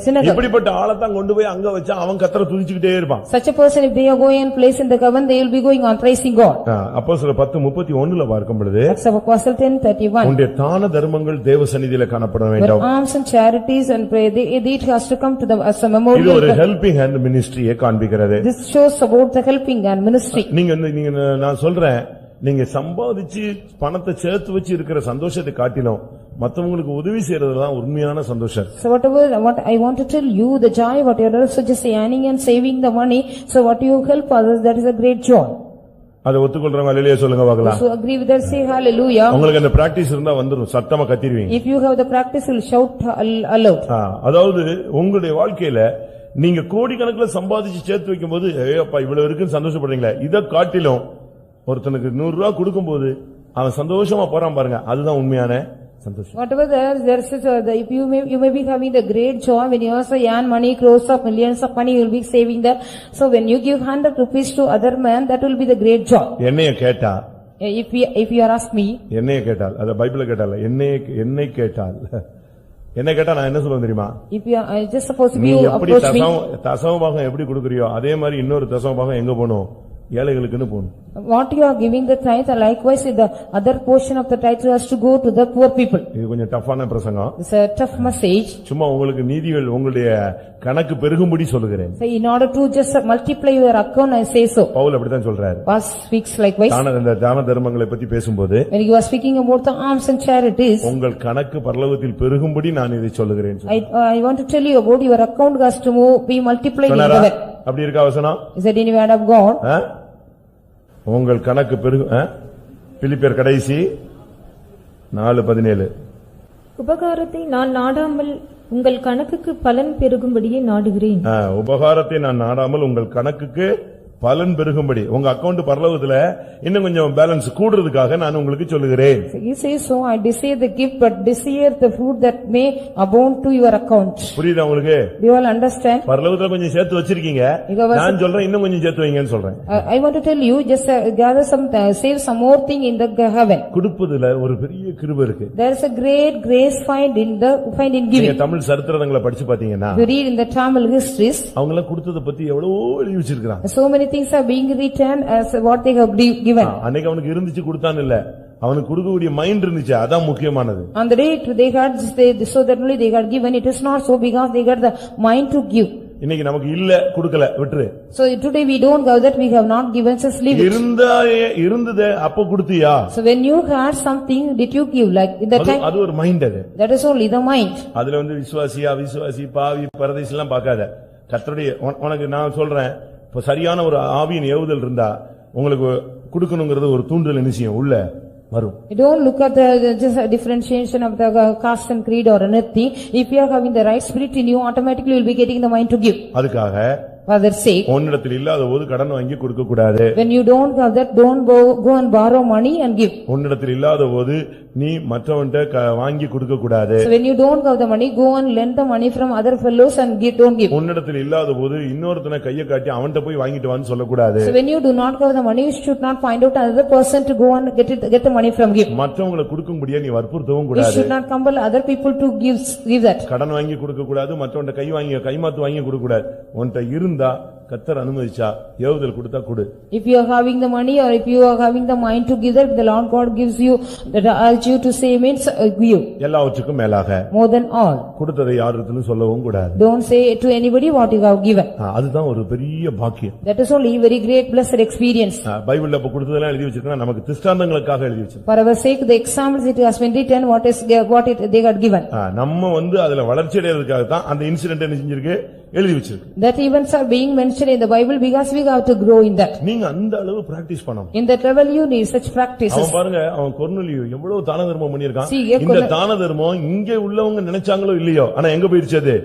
synagogue. இப்படிப்பட்ட ஆளத்தான் கொண்டு போய் அங்க வச்சா அவன் கர்த்தரை துதிச்சிட்டே இருப்பான். Such a person if they are going and place in the coven they will be going on praising God. அப்போஸ்தலர் 10:31ல பார்க்கும் பொழுது Acts of Apostles 10:31 உன்னுடைய தான தர்மங்கள் தேவ சந்நிதியிலே காணப்பட வேண்டும். Your alms and charities and prayer it has to come to the as a memorial. இது ஒரு ஹெல்பிங் ஹேண்ட் மினிஸ்ட்ரியை காண்பிக்கிறது. This shows about the helping hand ministry. நீங்க நான் சொல்றேன், நீங்க சம்பாதிச்சு பணத்தை சேர்த்து வச்சு இருக்கிற சந்தோஷத்தை காட்டிலும் மத்தவங்களுக்கு உதவி செய்யறதுதான் உண்மையான சந்தோஷம். So what I want to tell you, the joy what you are also just earning and saving the money, so what you help others, that is a great joy. அதை ஒத்துக்கொள்றவங்க அல்லேலூயா சொல்லுங்க பார்க்கலாம். So agree with that, say hallelujah. உங்களுக்கு அந்த practice இருந்தா வந்துரும், சத்தமா கத்திடுவீங்க. If you have the practice you will shout aloud. அதாவது உங்களுடைய வாழ்க்கையில நீங்க கோடிக்கணக்குல சம்பாதிச்சு சேர்த்து வைக்கும்போது ஏப்பா இவ்வளவு இருக்குன்னு சந்தோஷப்படுறீங்களா? இத காட்டிலும் ஒருத்தனுக்கு 100 ரூபாய் கொடுக்கும்போது அவன் சந்தோஷமா போறான் பாருங்க, அதுதான் உண்மையான சந்தோஷம். Whatever there is if you may be having the great joy when you also earn money, crores of millions of money you will be saving that. So when you give 100 rupees to other man, that will be the great joy. என்னைய கேட்டா, if you are ask me, என்னைய கேட்டால், அத பைபிள்ல கேட்டால, என்னை கேட்டால் என்ன கேட்டா நான் என்ன சொல்லுவேன் தெரியுமா? If you are just suppose you approach me, தசமபாகம் எப்படி கொடுக்கறியோ அதே மாதிரி இன்னொரு தசமபாகம் எங்க போணும்? ஏழைகளுக்குன்னு போகணும். What you are giving the tithe, likewise the other portion of the tithe has to go to the poor people. இது கொஞ்சம் டஃப்பான பிரசங்கம். It's a tough message. சும்மா உங்களுக்கு நீதிகள் உங்களுடைய கணக்கு பெருகும்படி சொல்லுகிறேன். So in order to just multiply your account, I say so. Pavul அப்படிதான் சொல்றாரு. Paul speaks likewise. தான தர்மங்களை பத்தி பேசும்போது when he was speaking about the alms and charities, உங்கள் கணக்கு பரலோகத்தில் பெருகும்படி நான் இதை சொல்லுகிறேன். I want to tell you about your account has to be multiplied in heaven. அப்படி இருக்கா வசனம்? Is that any word of God? உங்கள் கணக்கு பெருகும். பிலிப்பியர் கடைசி 4:17. உபகாரத்தை நான் நாடாமல் உங்கள் கணக்குக்கு பலன் பெருகும்படியே நாடுகிறேன். உபகாரத்தை நான் நாடாமல் உங்கள் கணக்குக்கு பலன் பெருகும்படி உங்க அக்கவுண்ட் பரலோகத்துல இன்னும் கொஞ்சம் பேலன்ஸ் கூடுறதுக்காக நான் உங்களுக்கு சொல்லுகிறேன். He says so, I desire the gift but desire the fruit that may abound to your account. புரியுதா உங்களுக்கு? Do you all understand? பரலோகத்துல கொஞ்சம் சேர்த்து வச்சிருக்கீங்க, நான் சொல்றேன் இன்னும் கொஞ்சம் சேர்த்து வைங்கன்னு சொல்றேன். I want to tell you just gather some save some more thing in the heaven. கொடுப்பதுல ஒரு பெரிய கிருபை இருக்கு. There is a great grace find in giving. நீங்க தமிழ் சரித்திரங்களை படிச்சு பாத்தீங்கன்னா you read in the Tamil histories, அவங்க எல்லாம் கொடுத்தத பத்தி எவ்வளவு எழுதி வச்சிருக்காங்க. so many things are being written as what they have given. அன்னைக்கு அவனுக்கு இருந்துச்சு கொடுத்தான் இல்ல, அவனுக்கு கொடுக்கக்கூடிய மைண்ட் இருந்துச்சு, அதான் முக்கியமானது. On the day they had so that only they had given, it is not so because they got the mind to give. இன்னைக்கு நமக்கு இல்ல கொடுக்கல விட்டுரு. So today we don't go that we have not given, just leave it. இருந்ததே அப்ப கொடுத்தியா? So when you had something, did you give like in the time? அது ஒரு மைண்ட் அது. That is only the mind. அதுல வந்து விசுவாசி பாவி பரதேசி எல்லாம் பார்க்காத. கர்த்தருடைய உனக்கு நான் சொல்றேன், இப்ப சரியான ஒரு ஆவியின் ஏவுதல் இருந்தா உங்களுக்கு கொடுக்கணுங்கிறது ஒரு தூண்டுதல் நிச்சயம் உள்ள வரும். You don't look at the just differentiation of the caste and creed or anything. If you are having the right spirit in you, automatically you will be getting the mind to give. அதுக்காக for their sake, உன்னிடத்தில் இல்லாத போது கடன் வாங்கி கொடுக்க கூடாது. when you don't have that, don't go and borrow money and give. உன்னிடத்தில் இல்லாத போது நீ மற்றவன்ட்ட வாங்கி கொடுக்க கூடாது. So when you don't have the money, go and lend the money from other fellows and don't give. உன்னிடத்தில் இல்லாத போது இன்னொருத்தனை கையை காட்டி அவன்கிட்ட போய் வாங்கிட்டு வான்னு சொல்ல கூடாது. So when you do not have the money, you should not find out another person to go and get the money from give. மற்றவங்களை கொடுக்கும்படியா நீ வற்புறுத்தவும் கூடாது. You should not compel other people to give that. கடன் வாங்கி கொடுக்க கூடாது, மற்றவன்ட்ட கைமாத்து வாங்கி கொடுக்க கூடாது. உன்கிட்ட இருந்தா கர்த்தர் அனுமதிச்சா ஏவுதல் கொடுத்தா கொடு. If you are having the money or if you are having the mind to give that, the Lord God gives you that urge you to say means give. எல்லாவற்றுக்கும் மேலாக more than all, கொடுத்ததை யாருக்கும் சொல்லவும் கூடாது. don't say to anybody what you have given. அதுதான் ஒரு பெரிய பாக்கியம். That is only very great blessed experience. பைபிள்ல அப்ப கொடுத்ததெல்லாம் எழுதி வச்சிருக்கா, நமக்கு திஷ்டாந்தங்களுக்காக எழுதி வச்சிருக்கா. For our sake the examples it has been written what they got given. நம்ம வந்து அதுல வளர்ச்சி அடையிறதுக்காக தான் அந்த இன்சிடென்ட் என்ன செஞ்சிருக்கு எழுதி வச்சிருக்கு. That events are being mentioned in the Bible because we have to grow in that. நீங்க அந்த அளவு பிராக்டீஸ் பண்ணணும். In that level you need such practices. அவன் பாருங்க, அவன் கொர்நேலியு எவ்வளவு தான தர்மம் பண்ணிருக்கான். இந்த தான தர்மம் இங்க உள்ளவங்க நினைச்சாங்களோ இல்லையோ, ஆனா எங்க போயிருச்சு அது?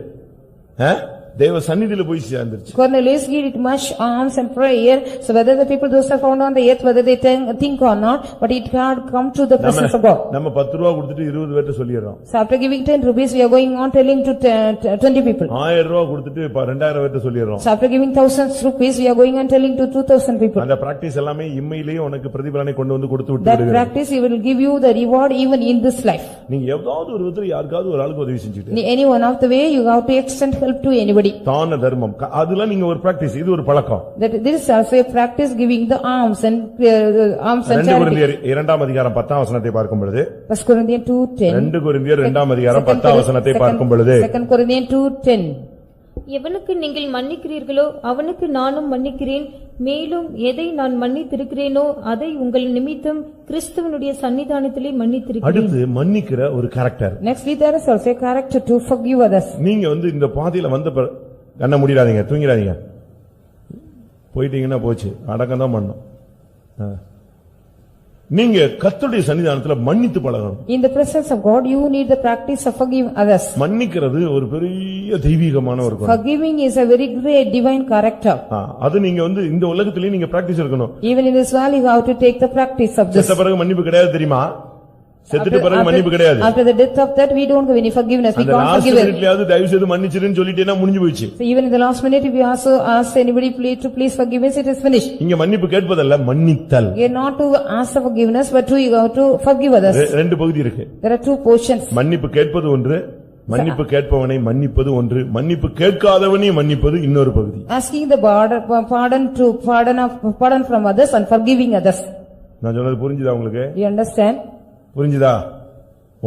தேவ சந்நிதியில போய் சேர்ந்துருச்சு. Cornelius gave it much alms and prayer, so whether the people those are found on the earth, whether they think or not, but it had come to the presence of God. நம்ம 10 ரூபாய் கொடுத்துட்டு 20 பேர்ட்ட சொல்லிறோம். So after giving 10 rupees we are going on telling to 20 people. 1000 ரூபாய் கொடுத்துட்டு 2000 பேர்ட்ட சொல்லிறோம். So after giving 1000 rupees we are going on telling to 2000 people. அந்த practice எல்லாமே இம்மையிலேயே உனக்கு பிரதிபலனை கொண்டு வந்து கொடுத்து விட்டுடுங்க. That practice will give you the reward even in this life. நீங்க ஏதாவது ஒரு விதத்துல யாருக்காவது ஒரு ஆளுக்கு உதவி செஞ்சிட்டு any one of the way you have to extend help to anybody. தான தர்மம் அதெல்லாம் நீங்க ஒரு பிராக்டீஸ், இது ஒரு பழக்கம். That this is also a practice, giving the alms and charity. 2 கொரிந்தியர் 2ஆம் அதிகாரம் 10ஆம் வசனத்தை பார்க்கும் பொழுது 1 Corinthians 2:10. 2 கொரிந்தியர் 2ஆம் அதிகாரம் 10ஆம் வசனத்தை பார்க்கும் பொழுது 2 Corinthians 2:10. எவனுக்கு நீங்கள் மன்னிக்கிறீர்களோ அவனுக்கு நானும் மன்னிக்கிறேன், மேலும் எதை நான் மன்னித்திருக்கிறேனோ அதை உங்கள் நிமித்தம் கிறிஸ்துவனுடைய சன்னிதானத்திலே மன்னித்திருக்கிறேன். அடுத்து மன்னிக்கிற ஒரு character. Nextly there is also a character to forgive others. நீங்க வந்து இந்த பாதையில வந்த கண்ண முடியாதீங்க, தூங்கிடாதீங்க. போயிட்டீங்கன்னா போச்சு, அடக்கம் தான் பண்ணணும். நீங்க கர்த்தருடைய சன்னிதானத்துல மன்னித்து பழகணும். In the presence of God you need the practice of forgiving others. மன்னிக்கிறது ஒரு பெரிய தெய்வீகமான ஒரு குணம். Forgiving is a very great divine character. அது நீங்க வந்து இந்த உலகத்திலே நீங்க பிராக்டீஸ் இருக்கணும். Even in this world you have to take the practice of this. செத்த பிறகு மன்னிப்பு கிடையாது தெரியுமா? செத்துட்ட பிறகு மன்னிப்பு கிடையாது. After the death of that we don't have any forgiveness. We can't forgive. அந்த லாஸ்ட் தயவு செய்து மன்னிச்சிருன்னு சொல்லிட்டேனா முடிஞ்சு போச்சு. So even in the last minute if you also ask anybody to please forgive us, it is finished. இங்க மன்னிப்பு கேட்பதல்ல, மன்னித்தல். You are not to ask for forgiveness but to forgive others. ரெண்டு பகுதி இருக்கு. There are two portions. மன்னிப்பு கேட்பது ஒன்று, மன்னிப்பு கேட்பவனை மன்னிப்பது ஒன்று, மன்னிப்பு கேட்காதவனை மன்னிப்பது இன்னொரு பகுதி. Asking the pardon from others and forgiving others. நான் சொன்னது புரிஞ்சுதா உங்களுக்கு? Do you understand? புரிஞ்சுதா?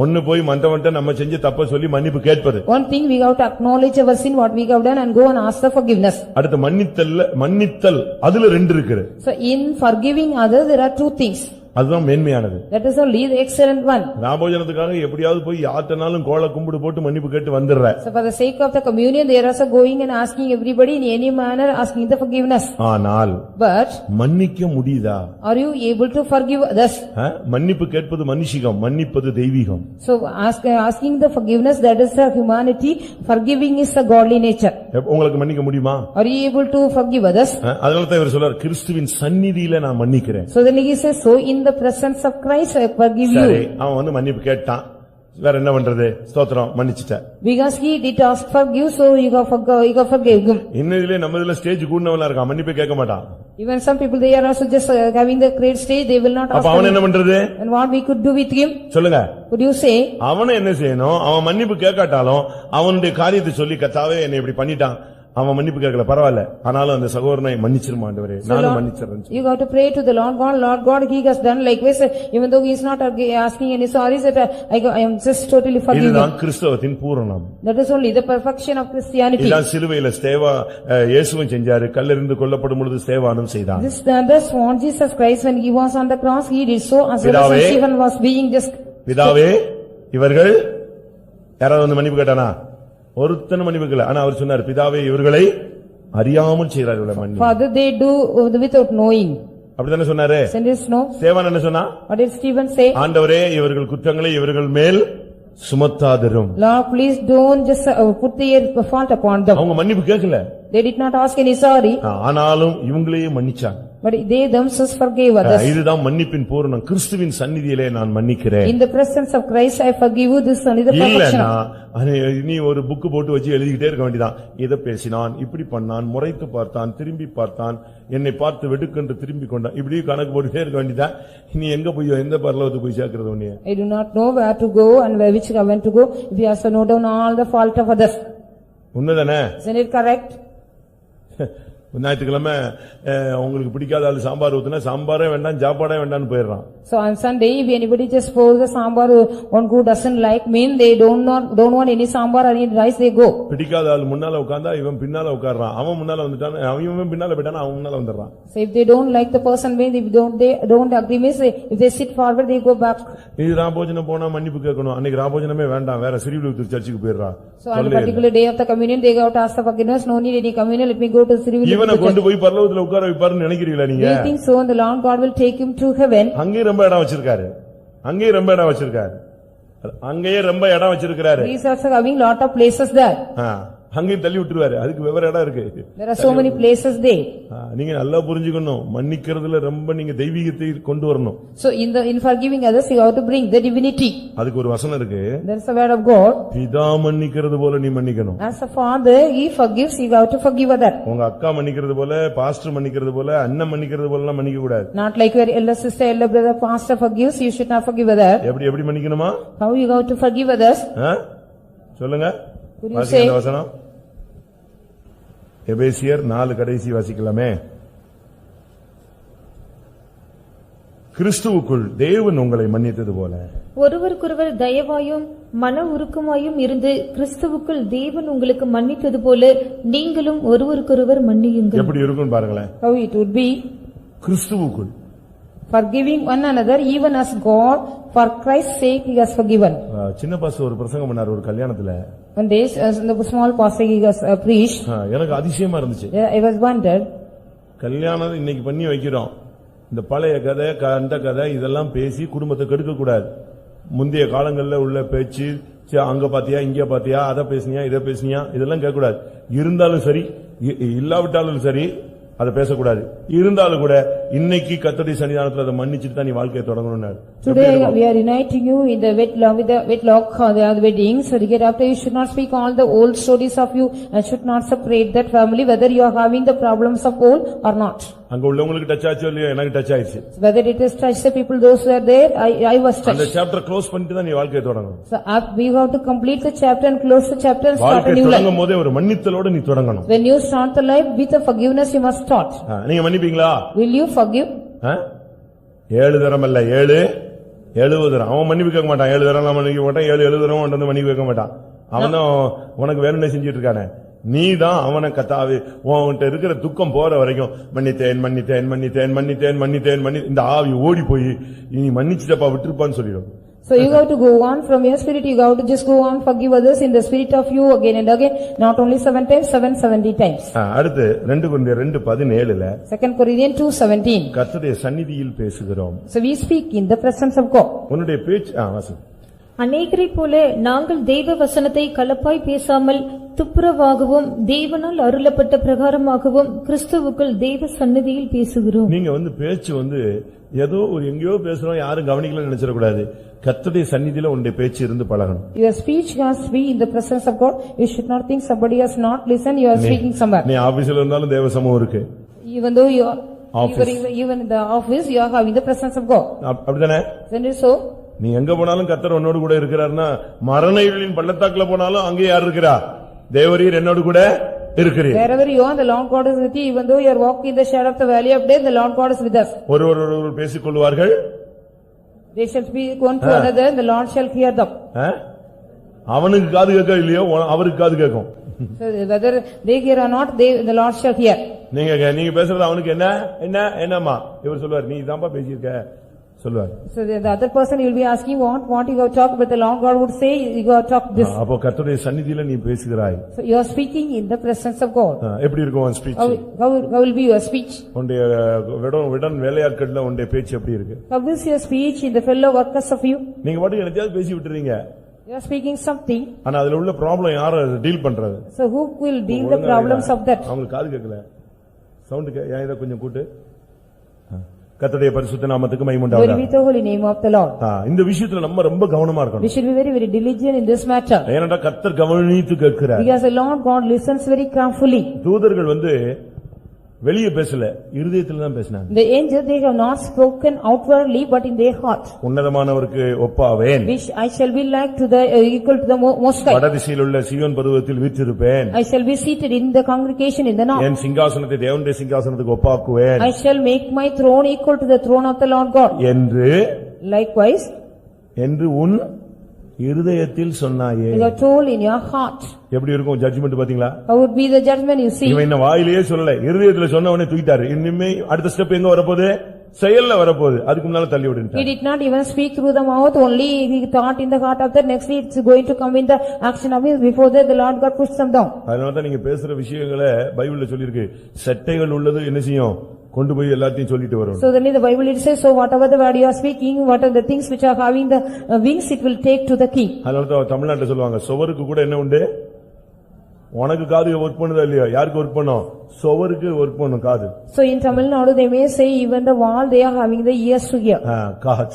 ஒன்னு போய் மண்டவன்ட்ட நம்ம செஞ்ச தப்ப சொல்லி மன்னிப்பு கேட்பது. One thing we have to acknowledge our sin, what we have done, and go and ask for forgiveness. அடுத்து மன்னித்தல் அதுல ரெண்டு இருக்கு. So in forgiving others there are two things. அதுதான் மேன்மையானது. That is only the excellent one. ராபோஜனத்துக்காக எப்படியாவது போய் யார்ட்டனாலும் கோள கும்பிடு போட்டு மன்னிப்பு கேட்டு வந்துடுற. So for the sake of the communion they are also going and asking everybody in any manner asking the forgiveness. ஆனால் But மன்னிக்க முடியுதா? are you able to forgive others? மன்னிப்பு கேட்பது மனுஷிகம், மன்னிப்பது தெய்வீகம். So asking the forgiveness, that is the humanity, forgiving is the godly nature. உங்களுக்கு மன்னிக்க முடியுமா? Are you able to forgive others? அதனால தான் இவர் சொல்றார் கிறிஸ்துவின் சந்நிதியில நான் மன்னிக்கிறேன். So then he says, so in the presence of Christ I forgive you. சரி, அவன் வந்து மன்னிப்பு கேட்டான், வேற என்ன பண்றது? ஸ்தோத்திரம், மன்னிச்சிட்டேன். Because he did ask forgive, so you have forgive him. இன்னதிலே நம்ம இதுல ஸ்டேஜ் கூடனவளா இருக்கான், மன்னிப்பு கேட்க மாட்டான். Even some people they are also just having the great stage, they will not ask. அப்ப அவன் என்ன பண்றது? And what we could do with him? சொல்லுங்க. Could you say? அவனை என்ன செய்யணும்? அவன் மன்னிப்பு கேட்காட்டாலும் அவனுடைய காரியத்தை சொல்லி கர்த்தாவே என்னை இப்படி பண்ணிட்டான், அவன் மன்னிப்பு கேட்கல பரவாயில்ல, ஆனாலும் அந்த சகோதரனை மன்னிச்சிருமா ஆண்டவரே, நானும் மன்னிச்சிரேன். You got to pray to the Lord God, he has done likewise, even though he is not asking any sorries, that I am just totally forgiving. இதுதான் கிறிஸ்தவத்தின் பூரணம். That is only the perfection of Christianity. இதான் சிலுவையில ஸ்தேவா இயேசுவும் செஞ்சாரு, கல்லெறிந்து கொல்லப்படும் பொழுது ஸ்தேவானும் செய்தான். This one Jesus Christ, when he was on the cross, he did so as well as Stephen was being just. பிதாவே, இவர்கள் யாராவது வந்து மன்னிப்பு கேட்டானா? ஒருத்தன மன்னிப்புக்கல. ஆனா அவர் சொன்னார், பிதாவே இவர்களை அறியாமல் செய்கிறார்கள் மன்னி. Father, they do without knowing. அப்படிதானே சொன்னாரு? ஸ்தேவான் என்ன சொன்னா? What did Stephen say? ஆண்டவரே இவர்கள் குற்றங்களை இவர்கள் மேல் சுமத்தாதிரும். Lord, please don't just put their fault upon them. அவங்க மன்னிப்பு கேட்கல. They did not ask any sorry. ஆனாலும் இவங்களையே மன்னிச்சாங்க. But they themselves forgave others. இதுதான் மன்னிப்பின் பூரணம். கிறிஸ்துவின் சந்நிதியிலே நான் மன்னிக்கிறேன். In the presence of Christ I forgive you, this is the perfection. நீ ஒரு புக் போட்டு வச்சு எழுதிக்கிட்டே இருக்க வேண்டியதான். இத பேசினான், இப்படி பண்ணான், முறைத்து பார்த்தான், திரும்பி பார்த்தான், என்னை பார்த்து வெடுக்கென்று திரும்பி கொண்டான், இப்படி கணக்கு போட்டுட்டே இருக்க வேண்டியதான். நீ எங்க போய் எந்த பரலோகத்துக்கு போய் சேர்க்கிறது? உன்னைய I do not know where to go and which government to go if you also note down all the fault of others. உண்மைதானே? Isn't it correct? ஞாயிற்றுக்கிழமை உங்களுக்கு பிடிக்காத ஆளு சாம்பார் ஊத்துனா சாம்பாரே வேண்டாம் சாப்பாடே வேண்டாம்னு போயிடுறான். So on Sunday if anybody just pours the sambar, one who doesn't like mean they don't want any sambar or any rice, they go. பிடிக்காத ஆளு முன்னால உட்கார்ந்தா இவன் பின்னால உட்கார்றான், அவன் முன்னால வந்துட்டான், அவன் பின்னால போயிட்டானா அவன் முன்னால வந்துடுறான். So if they don't like the person, if they don't agree, means if they sit forward they go back. இது ராபோஜனம் போனா மன்னிப்பு கேட்கணும், அன்னைக்கு ராபோஜனமே வேண்டாம், வேற சிறுவிழுத்து சர்ச்சுக்கு போயிடுறான். So on the particular day of the communion they go to ask for forgiveness, no need any communion, let me go to Srivilu. இவனை கொண்டு போய் பரலோகத்துல உட்கார வைப்பாருன்னு நினைக்கிறீங்களா நீங்க? You think so? And the Lord God will take him to heaven. அங்கேயே ரொம்ப இடம் வச்சிருக்காரு, அங்கேயே ரொம்ப இடம் வச்சிருக்காரு, அங்கேயே ரொம்ப இடம் வச்சிருக்காரு. He is also having lot of places there. அங்கேயும் தள்ளி விட்டுருவாரு, அதுக்கு வெவ்வேறு இடம் இருக்கு. There are so many places there. நீங்க நல்லா புரிஞ்சுக்கணும், மன்னிக்கிறதுல ரொம்ப நீங்க தெய்வீகத்தை கொண்டு வரணும். So in forgiving others you have to bring the divinity. அதுக்கு ஒரு வசனம் இருக்கு. There is a word of God. பிதா மன்னிக்கிறது போல நீ மன்னிக்கணும். As a father he forgives, you have to forgive others. உங்க அக்கா மன்னிக்கிறது போல, பாஸ்டர் மன்னிக்கிறது போல, அண்ணன் மன்னிக்கிறது போல மன்னிக்க கூடாது. Not like your elder sister, elder brother, pastor forgives, you should not forgive others. எப்படி மன்னிக்கணுமா? How you have to forgive others? சொல்லுங்க. Could you say? வசனம் எபேசியர் 4 கடைசி வாசிக்கலாமே. கிறிஸ்துவுக்குள் தேவன் உங்களை மன்னித்தது போல ஒருவருக்கொருவர் தயவாயும் மன உருக்கமாயும் இருந்து கிறிஸ்துவுக்குள் தேவன் உங்களுக்கு மன்னித்தது போல நீங்களும் ஒருவருக்கொருவர் மன்னியுங்கள். எப்படி இருக்கும் பாருங்களேன். How it would be? கிறிஸ்துவுக்குள் forgiving one another even as God for Christ's sake he has forgiven. சின்ன பாஸ்டர் ஒரு பிரசங்கம் பண்ணார் ஒரு கல்யாணத்துல. One day the small pastor he has preached. எனக்கு அதிசயமா இருந்துச்சு. I was wondered. கல்யாணம் இன்னைக்கு பண்ணி வைக்கிறோம், இந்த பழைய கதை அந்த கதை இதெல்லாம் பேசி குடும்பத்தை கெடுக்க கூடாது. முந்தைய காலங்கள்ல உள்ள பேச்சு, அங்க பாத்தியா இங்க பாத்தியா, அதை பேசினியா இதை பேசினியா, இதெல்லாம் கேட்க கூடாது. இருந்தாலும் சரி இல்லாவிட்டாலும் சரி அதை பேசக்கூடாது. இருந்தாலும் கூட இன்னைக்கு கர்த்தருடைய சன்னிதானத்துல அதை மன்னிச்சிட்டு தான் நீ வாழ்க்கையை தொடங்கணும். Today we are uniting you in the wedlock the wedding. So to get after, you should not speak all the old stories of you and should not separate that family whether you are having the problems of old or not. அங்க உள்ளவங்களுக்கு touch ஆச்சோ இல்லையோ எனக்கு touch ஆயிடுச்சு. Whether it is touched the people those who are there, I was அந்த touched. Chapter close பண்ணிட்டு தான் நீ வாழ்க்கையை தொடங்கணும். So we have to complete the chapter and close the chapter and start a வாழ்க்கை new life. தொடங்கும் போதே ஒரு மன்னித்தலோட நீ தொடங்கணும். When you start the life with a forgiveness, you must start. நீங்க மன்னிப்பீங்களா? Will you forgive? 7 தரம் அல்ல 70 தரம். அவன் மன்னிப்பு கேட்க மாட்டான். 7 தரம் நான் மன்னிக்க மாட்டான். 70 தரம் வந்து மன்னிப்பு கேட்க மாட்டான். அவன் தான் உனக்கு வேணும்னே செஞ்சிட்டு இருக்கானே. நீதான் அவனை கத்தாவே உன்கிட்ட இருக்கிற துக்கம் போற வரைக்கும் மன்னித்தேன் மன்னித்தேன் மன்னித்தேன் மன்னித்தேன் மன்னித்தேன் மன்னி இந்த ஆவி ஓடி போய் நீ மன்னிச்சிட்டப்பா விட்டுருப்பான்னு சொல்லிடும். So you have to go on from your spirit, you have to just go on forgive others in the spirit of you again and again, not only 7 times, 770 times. அடுத்து 2 கொரிந்தியர் 2:17ல 2 Corinthians 2:17. கர்த்தருடைய சந்நிதியில் பேசுகிறோம். So we speak in the presence of God. உன்னுடைய பேச்சு வாசி. அநேகரைப் போல நாங்கள் தேவ வசனத்தை கலப்பாய் பேசாமல் துப்புரவாகவும் தேவனால் அருளப்பட்ட பிரகாரமாகவும் கிறிஸ்துவுக்குள் தேவ சந்நிதியில் பேசுகிறோம். நீங்க பேச்சு ஏதோ ஒரு எங்கேயோ பேசுறோம் யாரும் கவனிக்கலன்னு நினைச்சிட கூடாது. கர்த்தருடைய சந்நிதியில உன்னுடைய பேச்சு இருந்து பழகணும். Your speech has to be in the presence of God. You should not think somebody has not listened, you are speaking somewhere. நீ ஆபீஸ்ல இருந்தாலும் தேவ சமூகம் இருக்கு. Even though you are Office. even in the office, you are having the presence of God. அப்படிதானே? Isn't it so? நீ எங்க போனாலும் கர்த்தர் உன்னோடு கூட இருக்கிறார்னா மரண இருளின் பள்ளத்தாக்குல போனாலும் அங்கே யார் இருக்கிறா? தேவரீர் என்னோடு கூட இருக்கிறீர். Wherever you are, the Lord God is with you. Even though you are walking in the shadow of the valley of death, the Lord God is with us. ஒருவர் பேசிக் கொள்வார்கள். They shall speak one to another, the Lord shall hear them. அவனுக்கு காது கேட்க இல்லையோ அவருக்கு காது கேட்கும். So whether they hear or not, the Lord shall hear. நீங்க பேசுறது அவனுக்கு என்னம்மா இவர் சொல்லுவார் நீ தான்ப்பா பேசியிருக்க சொல்லுவார். So the other person will be asking what you have talked, but the Lord God would say you have talked this. அப்போ கர்த்தருடைய சந்நிதியில நீ பேசுகிறாய். So you are speaking in the presence of God. எப்படி இருக்கும் உன் speech? How will be your speech? உன்னுடைய விடன் வேலையாட்கள்ல உன்னுடைய பேச்சு எப்படி இருக்கு? How is your speech in the fellow workers of you? நீங்க பாட்டுக்கு என்னத்தையாவது பேசி விட்டுறீங்க. You are speaking something. ஆனா அதுல உள்ள ப்ராப்ளம் யார டீல் பண்றது? So who will deal the problems of that? அவங்களுக்கு காது கேட்கல. சவுண்ட் இத கொஞ்சம் கூட்டு. கர்த்தருடைய பரிசுத்த நாமத்துக்கு மகிமை உண்டாவதாக. Glory be to the holy name of the Lord. இந்த விஷயத்துல நம்ம ரொம்ப கவனமா இருக்கணும். We should be very diligent in this matter. ஏனென்றா கர்த்தர் கவனித்து கேட்கிறார். Because the Lord God listens very carefully. தூதர்கள் வெளியே பேசல, இருதயத்துல தான் பேசினாங்க. The angels they have not spoken outwardly but in their heart. உன்னதமானவருக்கு ஒப்பாவேன். Which I shall be like to the equal to the most high. வடதிசையில் உள்ள சீயோன் பர்வதத்தில் வீற்றிருப்பேன். I shall be seated in the congregation in the north. என் சிங்காசனத்தை தேவனுடைய சிங்காசனத்துக்கு ஒப்பாக்குவேன். I shall make my throne equal to the throne of the Lord God. என்று likewise என்று உன் இருதயத்தில் சொன்னாயே. You are told in your heart. எப்படி இருக்கும் ஜட்ஜ்மென்ட் பாத்தீங்களா? How would be the judgment you see? இவன் இன்னும் வாயிலேயே சொல்லல, இருதயத்துல சொன்னவனே தூக்கிட்டாரு. இனிமே அடுத்த ஸ்டெப் எங்க வரப்போகுது? செயல்ல வரப்போகுது. அதுக்கு முன்னால தள்ளி விடுங்க. He did not even speak through the mouth, only he thought in the heart of that. Next it's going to come in the action of his. Before that the Lord God pushed them down. அதனால தான் நீங்க பேசுற விஷயங்களை பைபிள்ல சொல்லிருக்கு. சட்டைகள் உள்ளது என்ன செய்யும்? கொண்டு போய் எல்லாத்தையும் சொல்லிட்டு வரும். So then in the Bible it says, so whatever the word you are speaking, what are the things which are having the wings, it will take to the king. அதனால தான் தமிழ்நாட்டுல சொல்லுவாங்க, சுவருக்கு கூட என்ன உண்டு? உனக்கு காது ஒர்க் பண்ணுதா இல்லையா? யாருக்கு ஒர்க் பண்ணும்? சுவருக்கு ஒர்க் பண்ணும் காது. So in Tamil Nadu they may say even the wall they are having the ears to hear.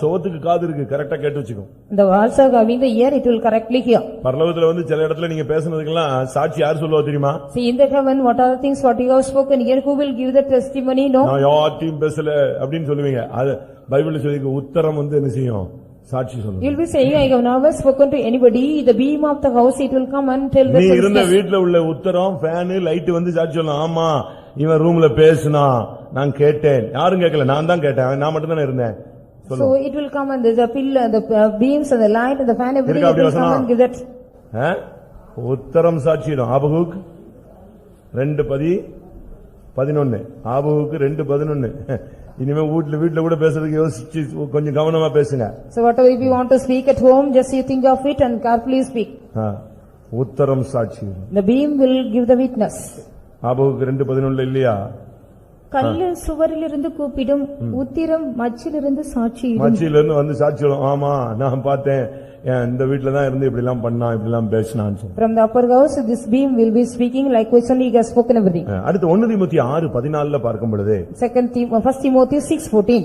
சுவத்துக்கு காது இருக்கு, கரெக்டா கேட்டு வச்சுக்கோ. The walls are having the ear, it will correctly hear. பரலோகத்துல சில இடத்துல நீங்க பேசுனதுக்கெல்லாம் சாட்சி யார் சொல்லுவா தெரியுமா? See in the heaven what are the things what you have spoken here, who will give the testimony? No, நான் யார்ட்டையும் பேசல அப்படின்னு சொல்லுவீங்க. அது பைபிள்ல சொல்லிருக்கு, உத்தரம் என்ன செய்யும்? சாட்சி சொல்லும். You will be saying I have never spoken to anybody. The beam of the house it will come and tell the நீ இருந்த வீட்ல உள்ள உத்தரம் ஃபேன் லைட் சாட்சி சொல்லும். ஆமா இவன் ரூம்ல பேசினா நான் கேட்டேன். யாரும் கேட்கல, நான் தான் கேட்டேன், நான் மட்டும் தானே இருந்தேன். So it will come and the pillar, the beams and the light and the fan everything it will come and give that. உத்தரம் சாட்சிடும். ஆபகுக் 2:11 ஆபகுக் 2:11. இனிமே வீட்ல கூட பேசுறதுக்கு யோசிச்சு கொஞ்சம் கவனமா பேசுங்க. So whatever if you want to speak at home, just you think of it and carefully speak. உத்தரம் சாட்சி. The beam will give the witness. Habakkuk 2:11 இல்லையா? கல்லு சுவரிலிருந்து கூப்பிடும், உத்திரம் மச்சிலிருந்து சாட்சியிடும். மச்சிலிருந்து சாட்சி சொல்லும். ஆமா நான் பார்த்தேன், இந்த வீட்ல தான் இருந்து இப்படி எல்லாம் பண்ணா, இப்படி எல்லாம் பேசினான்னு. From the upper house this beam will be speaking likewise only he has spoken everything. அடுத்து 1 தீமோத்தேயு 6:14 பார்க்கும் பொழுது 1 Timothy 6:14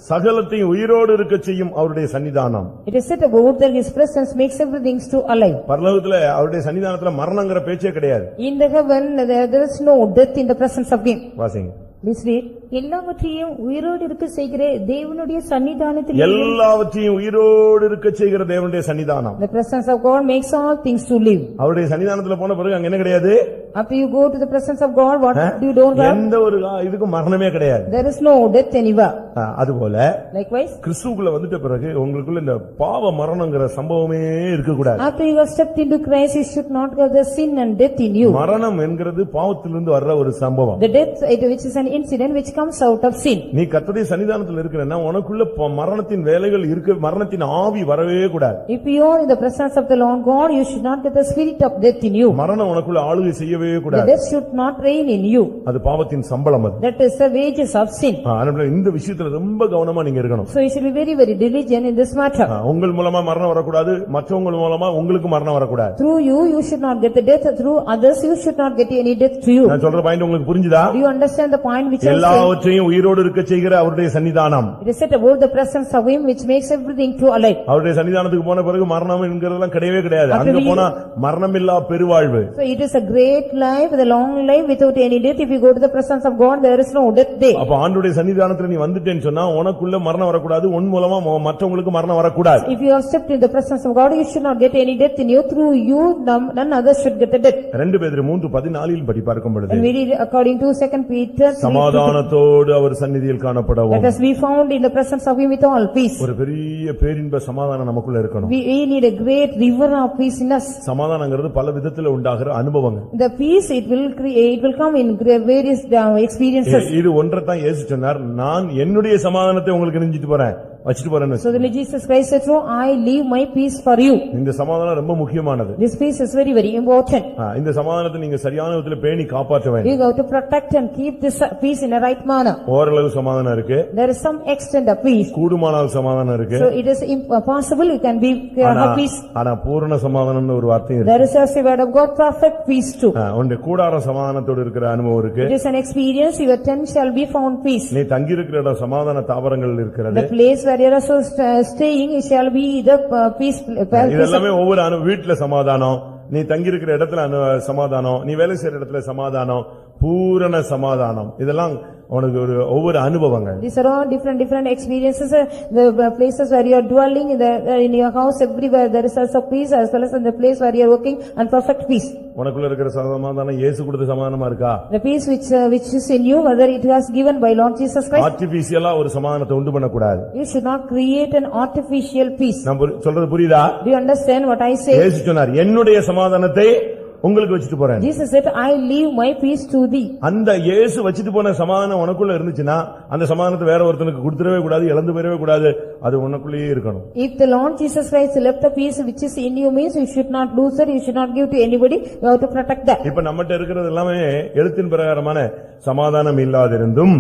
சகலத்தையும் உயிரோடு இருக்க செய்யும் அவருடைய சன்னிதானம். It is said about that his presence makes everything to alive. பரலோகத்துல அவருடைய சன்னிதானத்துல மரணம்ங்கற பேச்சே கிடையாது. In the heaven there is no death in the presence of him. வாசிங்க. Please read. எல்லாவற்றையும் உயிரோடு இருக்க செய்கிற தேவனுடைய சன்னிதானத்தில் எல்லாவற்றையும் உயிரோடு இருக்க செய்கிற தேவனுடைய சன்னிதானம். The presence of God makes all things to live. அவருடைய சன்னிதானத்துல போன பிறகு அங்க என்ன கிடையாது? After you go to the presence of God, what you don't have? எந்த ஒரு இதுக்கு மரணமே கிடையாது. There is no death anywhere. அதுபோல Likewise, கிறிஸ்துவுக்குள்ள வந்துட்ட பிறகு உங்களுக்குள்ள இந்த பாவ மரணம்ங்கற சம்பவமே இருக்க கூடாது. after you have stepped into Christ, you should not have the sin and death in you. மரணம் என்கிறது பாவத்திலிருந்து வர்ற ஒரு சம்பவம். The death, which is an incident which comes out of sin. நீ கர்த்தருடைய சன்னிதானத்தில் இருக்கறன்னா உனக்குள்ள மரணத்தின் வேலைகள் இருக்க, மரணத்தின் ஆவி வரவே கூடாது. If you are in the presence of the Lord God, you should not get the spirit of death in you. மரணம் உனக்குள்ள ஆளுகை செய்யவே The கூடாது. death should not reign in you. அது பாவத்தின் சம்பளம் அது. That is the wages of sin. அதனால இந்த விஷயத்துல ரொம்ப கவனமா நீங்க இருக்கணும். So you should be very, very diligent in this matter. உங்கள் மூலமா மரணம் வரக்கூடாது, மற்றவங்க மூலமா உங்களுக்கு மரணம் வரக்கூடாது. Through you, you should not get the death. Through others, you should not get any death to you. நான் சொல்ற பாயிண்ட் உங்களுக்கு புரிஞ்சுதா? Do you understand the point which I say? எல்லாவற்றையும் உயிரோடு இருக்க செய்கிற அவருடைய சன்னிதானம். It is said about the presence of Him which makes everything to alive. அவருடைய சன்னிதானத்துக்கு போன பிறகு மரணம் என்கிறதெல்லாம் கிடையவே கிடையாது. அங்க போனா மரணமில்லா பெருவாழ்வு. So it is a great life, the long life without any death. If you go to the presence of God, there is no death there. அப்ப ஆண்டவருடைய சன்னிதானத்துல நீ வந்துட்டேன்னு சொன்னா உனக்குள்ள மரணம் வரக்கூடாது, உன் மூலமா மற்றவங்களுக்கு மரணம் வரக்கூடாது. If you have stepped in the presence of God, you should not get any death in you. Through you, none others should get the death. 2 பேதுரு 3:14 படி பார்க்கும் பொழுது, And we read according to 2 Peter 3:2, சமாதானத்தோடு அவர் சந்நிதியில் காணப்படவும். let us be found in the presence of Him with all peace. ஒரு பெரிய பேரின்ப சமாதானம் நமக்குள்ள இருக்கணும். We need a great river of peace in us. சமாதானங்கிறது பல விதத்துல உண்டாகிற அனுபவங்கள். The peace, it will come in various experiences. இது ஒன்றைத்தான் இயேசு சொன்னார், நான் என்னுடைய சமாதானத்தை உங்களுக்கு நெஞ்சிட்டு போறேன், வச்சிட்டு போறேன்னு. So the Lord Jesus Christ said, "So I leave my peace for you." இந்த சமாதானம் ரொம்ப முக்கியமானது. This peace is very, very important. இந்த சமாதானத்தை நீங்க சரியான விதத்துல பேணி காப்பாற்ற வேண்டும். You have to protect and keep this peace in a right manner. ஓரளவு சமாதானம் இருக்கு, There is some extent of peace. கூடுமானால் சமாதானம் இருக்கு. So it is impossible you can be have peace. ஆனா பூரண சமாதானம்னு ஒரு வார்த்தை இருக்கு. There is also a word of God, perfect peace too. உன்னுடைய கூடார சமாதானத்தோடு இருக்கிற அனுபவம் இருக்கு. It is an experience, your tent shall be found peace. நீ தங்கி இருக்கிற இடம் சமாதான தாவரங்கள் இருக்கிறது. The place where you are also staying, it shall be the peace. இதெல்லாமே ஒவ்வொரு வீட்டுல சமாதானம், நீ தங்கி இருக்கிற இடத்துல சமாதானம், நீ வேலை செய்யற இடத்துல சமாதானம், பூரண சமாதானம், இதெல்லாம் உனக்கு ஒவ்வொரு அனுபவங்கள். These are all different experiences. The places where you are dwelling, in your house, everywhere there is also peace, as well as in the place where you are working, and perfect peace. உனக்குள்ள இருக்கிற சமாதானம் இயேசு கொடுத்த சமாதானமா இருக்கா? The peace which is in you, whether it was given by Lord Jesus Christ. ஆர்டிபிஷியலா ஒரு சமாதானத்தை உண்டு பண்ண கூடாது. You should not create an artificial peace. நான் சொல்றது புரியுதா? Do you understand what I say? இயேசு சொன்னார், என்னுடைய சமாதானத்தை உங்களுக்கு வச்சிட்டு போறேன். Jesus said, "I leave my peace to thee." அந்த இயேசு வச்சிட்டு போன சமாதானம் உனக்குள்ள இருந்துச்சுன்னா அந்த சமாதானத்தை வேற ஒருத்தனுக்கு கொடுத்துடவே கூடாது, இழந்து போயிடவே கூடாது, அது உனக்குள்ளேயே இருக்கணும். If the Lord Jesus Christ left the peace which is in you, means you should not lose it, you should not give to anybody, you have to protect that. இப்ப நம்மகிட்ட இருக்கிறது எல்லாமே எழுத்தின் பிரகாரமான சமாதானம் இல்லாதிருந்தும்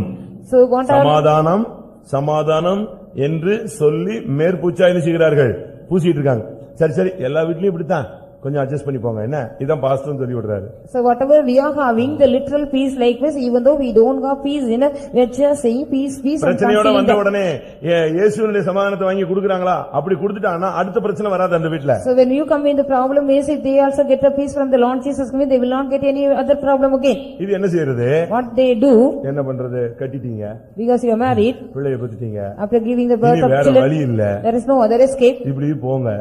So what are சமாதானம் சமாதானம் என்று சொல்லி மேற்பூச்சா என்ன செய்கிறார்கள்? பூசிட்டு இருக்காங்க. சரி எல்லா வீட்லயும் இப்படித்தான், கொஞ்சம் அட்ஜஸ்ட் பண்ணி போங்க, என்ன இதான் பாஸ்டர்னு சொல்லி விடுறாரு. So whatever we are having the literal peace like this, even though we don't have peace in it, we are just saying peace. பிரச்சனையோட வந்த உடனே இயேசுவினுடைய சமாதானத்தை வாங்கி கொடுக்கறாங்களா? அப்படி கொடுத்துட்டாங்கன்னா அடுத்த பிரச்சனை வராது அந்த வீட்ல. So when you come in, the problem is if they also get a peace from the Lord Jesus Christ, they will not get any other problem again. இது என்ன செய்யறது? What they do? என்ன பண்றது? கட்டிட்டீங்க, Because you are married, பிள்ளையை பெத்துட்டீங்க, after giving the birth of வேற children, வழி இல்ல, there is no other escape. இப்படி போங்க,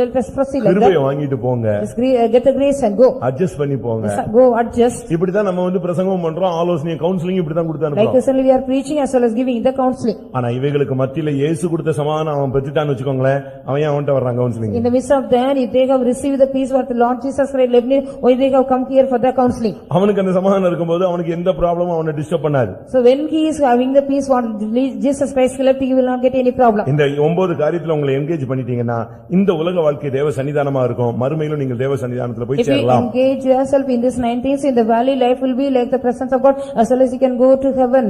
Let us proceed like கிருபையை that. வாங்கிட்டு போங்க, Get the grace and go. Adjust பண்ணி போங்க. Go adjust. இப்படிதான் நம்ம பிரசங்கம் பண்றோம், ஆலோசனை கவுன்சிலிங் இப்படிதான் கொடுத்து Like அனுப்புறோம். this only we are preaching as well as giving the counseling. ஆனா இவைகளுக்கு மத்தியில இயேசு கொடுத்த சமாதானம் அவன் பெற்றுட்டான்னு வச்சுக்கோங்களேன், அவன் ஏன் அவன்கிட்ட வர்றான் counselling? In the midst of that, if they have received the peace what the Lord Jesus Christ left me, why they have come here for the counseling? அவனுக்கு அந்த சமாதானம் இருக்கும்போது அவனுக்கு எந்த ப்ராப்ளமும் அவனை டிஸ்டர்ப் பண்ணாது. So when he is having the peace what Jesus Christ left, he will not get any problem. இந்த 9 காரியத்துல உங்களை என்கேஜ் பண்ணிட்டீங்கன்னா இந்த உலக வாழ்க்கை தேவ சன்னிதானமா இருக்கும், மறுமையிலும் நீங்கள் தேவ சன்னிதானத்துல போய் If you சேரலாம். engage yourself in this 9 things, in the valley life will be like the presence of God, as well as you can go to heaven.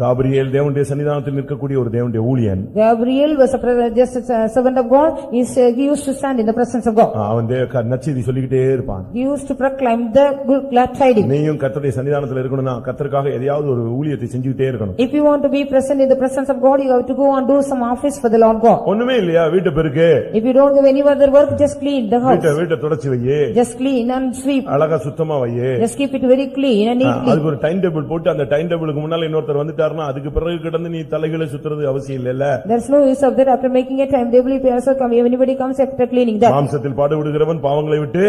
Gabriel தேவனுடைய சன்னிதானத்தில் நிற்கக்கூடிய ஒரு தேவனுடைய ஊழியன். Gabriel was just a servant of God. He used to stand in the presence of God. அவன் நற்செய்தி சொல்லிக்கிட்டே இருப்பான். He used to proclaim the good glad tidings. நீயும் கர்த்தருடைய சன்னிதானத்தில் இருக்கணும்னா கர்த்தருக்காக எதையாவது ஒரு ஊழியத்தை செஞ்சுக்கிட்டே இருக்கணும். If you want to be present in the presence of God, you have to go and do some office for the Lord God. ஒண்ணுமே இல்லையா? வீட்டை பெருக்கு, If you don't have any other work, just clean the house. வீட்டை தொடச்சு வையே, just clean and sweep, அழகா சுத்தமா வையே. just keep it very clean and neatly. அதுக்கு ஒரு டைம் டேபிள் போட்டு அந்த டைம் டேபிளுக்கு முன்னால இன்னொருத்தர் வந்துட்டாருன்னா அதுக்கு பிறகு கிடந்து நீ தலைகளை சுத்துறது அவசியம் இல்லல்ல. There's no use of that. After making a timetable, if you also come, if anybody comes after cleaning that. மாம்சத்தில் பாடுபடுகிறவன் பாவங்களை விட்டு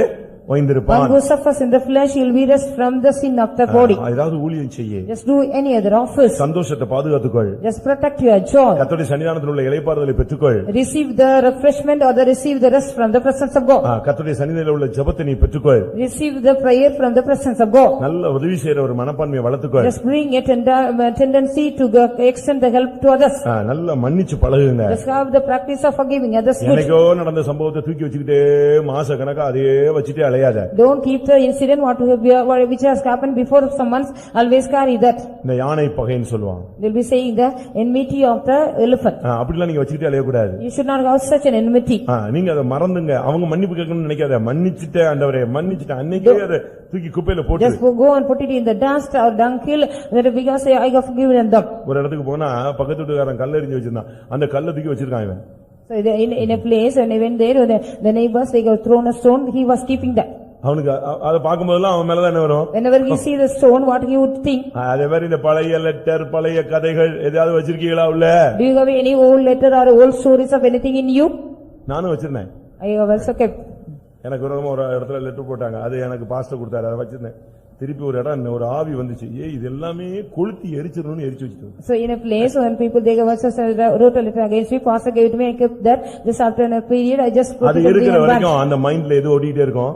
ஓய்ந்திருப்பான். One who suffers in the flesh, he will be rest from the sin of the body. ஏதாவது ஊழியம் செய்ய, Just do any other office. சந்தோஷத்தை பாதுகாத்துக்கொள், Just protect your joy. கர்த்தருடைய சன்னிதானத்தில் உள்ள இளைப்பாறுதலை பெற்றுக்கொள். Receive the refreshment or receive the rest from the presence of God. கர்த்தருடைய சன்னிதானத்தில் உள்ள ஜெபத்தை நீ பெற்றுக்கொள். Receive the prayer from the presence of God. நல்ல உதவி செய்யற ஒரு மனப்பான்மையை வளர்த்துக்கொள். Just bring a tendency to extend the help to others. நல்ல மன்னிச்சு பழகுங்க. Just have the practice of forgiving others. எனக்கோ நடந்த சம்பவத்தை தூக்கி வச்சுக்கிட்டே மாச கணக்கா அதே வச்சுட்டே அலையாத. Don't keep the incident which has happened before some months, always carry that. இந்த யானை பகைன்னு சொல்லுவான். They'll be saying the enmity of the elephant. அப்படிலாம் நீங்க வச்சுக்கிட்டே அலைய கூடாது. You should not have such an enmity. நீங்க அதை மறந்துங்க. அவங்க மன்னிப்பு கேட்கணும்னு நினைக்காத. மன்னிச்சிட்டே ஆண்டவரே மன்னிச்சிட்டே அன்னைக்கே அதை தூக்கி குப்பையில போட்டு. Just go and put it in the dust or dunghill, that because I have forgiven them. ஒரு இடத்துக்கு போனா பக்கத்து வீட்டுக்காரன் கல்ல எறிஞ்சு வச்சிருந்தான். அந்த கல்ல தூக்கி வச்சிருக்கான் இவன். So in a place when I went there, the neighbors, they have thrown a stone, he was keeping that. அவனுக்கு அதை பார்க்கும்போதெல்லாம் அவன் மேலதான் என்ன வரும்? Whenever he see the stone, what he would think? அதே மாதிரி இந்த பழைய லெட்டர் பழைய கதைகள் ஏதாவது வச்சிருக்கீங்களா உள்ள? Do you have any old letter or old stories of anything in you? நானும் வச்சிருந்தேன். I have also kept. எனக்கு ஒரு இடத்துல லெட்டர் போட்டாங்க. அது எனக்கு பாஸ்டர் கொடுத்தாரு. அதை வச்சிருந்தேன். திருப்பி ஒரு இடம் ஒரு ஆவி வந்துச்சு. இது எல்லாமே கொளுத்தி எரிச்சிரணும்னு எரிச்சு வச்சிட்டு. So in a place when people they also wrote a letter against me, pastor gave it to me, I kept that. Just after a period, I just put it in the இருக்கிற வரைக்கும் அந்த மைண்ட்ல ஏதோ ஓடிட்டே இருக்கும்.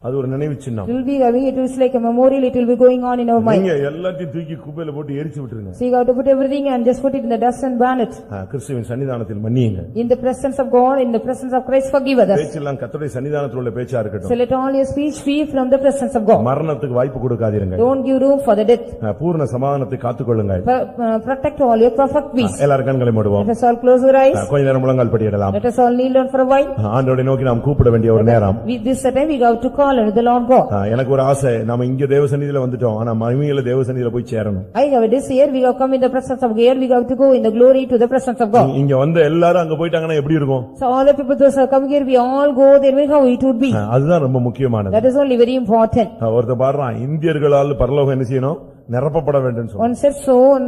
அது ஒரு நினைவு சின்னம். It will be having, it is like a memorial, it will be going on in our mind. நீங்க எல்லாத்தையும் தூக்கி குப்பையில போட்டு எரிச்சு விட்டுருங்க. So you have to put everything and just put it in the dust and burn it. கிறிஸ்துவின் சன்னிதானத்தில் மன்னியுங்க. In the presence of God, in the presence of Christ, forgive others. பேச்செல்லாம் கர்த்தருடைய சன்னிதானத்தில் உள்ள பேச்சா இருக்கட்டும். So let all your speech be from the presence of God. மரணத்துக்கு வாய்ப்பு கொடுக்காதீங்க. Don't give room for the death. பூரண சமாதானத்தை காத்துக்கொள்ளுங்க. Protect all your perfect peace. எல்லாரும் கண்களை மூடுவோம். Let us all close our eyes. கொஞ்ச நேரம் முழங்கால் படியிடலாம். Let us all kneel down for a while. ஆண்டவரை நோக்கி நாம் கூப்பிட வேண்டிய ஒரு நேரம். This time we have to call unto the Lord God. எனக்கு ஒரு ஆசை, நாம இங்க தேவ சந்நிதியில வந்துட்டோம், ஆனா மகிமையில தேவ சந்நிதியில போய் சேரணும். I have a desire, we have come in the presence of God, we have to go in the glory to the presence of God. இங்க வந்து எல்லாரும் அங்க போயிட்டாங்கன்னா எப்படி இருக்கும்? So all the people those who come here, we all go there, how it would be. அதுதான் ரொம்ப முக்கியமானது. That is only very important. ஒருத்தர் பாடுறான், இந்தியர்களால் பரலோகம் என்ன செய்யணும்? நிரப்பப்பட வேண்டும் சொல்றான். One said so, and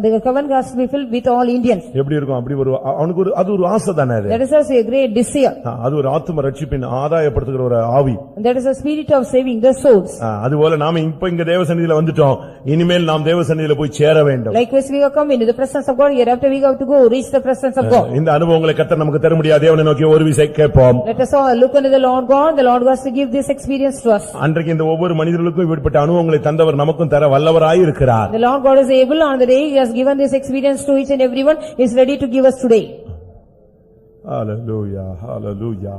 the heaven has to be filled with all Indians. எப்படி இருக்கும்? அப்படி ஒரு அவனுக்கு ஒரு அது ஒரு ஆசை தானே அது. That is also a great desire. அது ஒரு ஆத்தும ரட்சிப்பின் ஆதாயப்படுத்துகிற ஒரு ஆவி. That is a spirit of saving the souls. அதுபோல நாம இப்ப இங்க தேவ சந்நிதியில வந்துட்டோம், இனிமேல் நாம் தேவ சந்நிதியில போய் சேர வேண்டும். Likewise we have come into the presence of God, hereafter we have to go reach the presence of God. இந்த அனுபவங்களை கர்த்தர் நமக்கு தர முடியாது. தேவனை நோக்கி ஒரு விசை கேட்போம். Let us all look unto the Lord God, the Lord has to give this experience to us. அன்றைக்கு இந்த ஒவ்வொரு மனிதர்களுக்கும் இப்படிப்பட்ட அனுபவங்களை தந்தவர் நமக்கும் தர வல்லவராய் இருக்கிறார். The Lord God is able, on the day he has given this experience to each and everyone, he is ready to give us today. Hallelujah, hallelujah.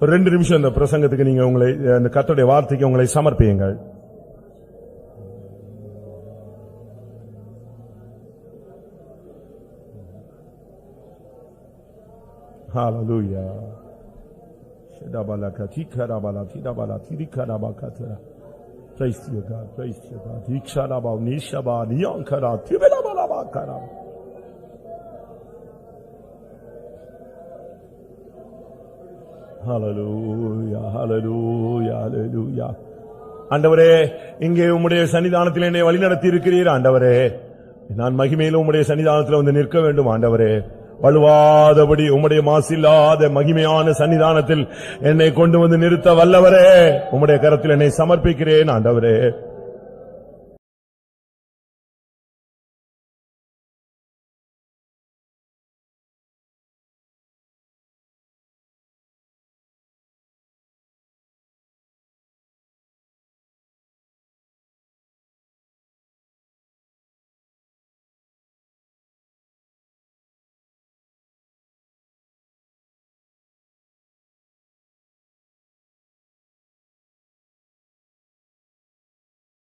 ஒரு 2 நிமிஷம் இந்த பிரசங்கத்துக்கு நீங்க உங்களை அந்த கர்த்தருடைய வார்த்தைக்கு உங்களை சமர்ப்பியுங்கள். Hallelujah. Shedabala katikara tidabala tidikara bakatara. Praise you God, praise you God. Ikshara ba nishaba niyankara tibela bala bakara. Hallelujah, hallelujah, hallelujah. ஆண்டவரே, இங்கே உம்முடைய சன்னிதானத்தில் என்னை வழிநடத்தி இருக்கிறீர் ஆண்டவரே. நான் மகிமையில உம்முடைய சன்னிதானத்தில் வந்து நிற்க வேண்டும் ஆண்டவரே. வழுவாதபடி உம்முடைய மாசில்லாத மகிமையான சன்னிதானத்தில் என்னை கொண்டு வந்து நிறுத்த வல்லவரே, உம்முடைய கரத்தில் என்னை சமர்ப்பிக்கிறேன் ஆண்டவரே.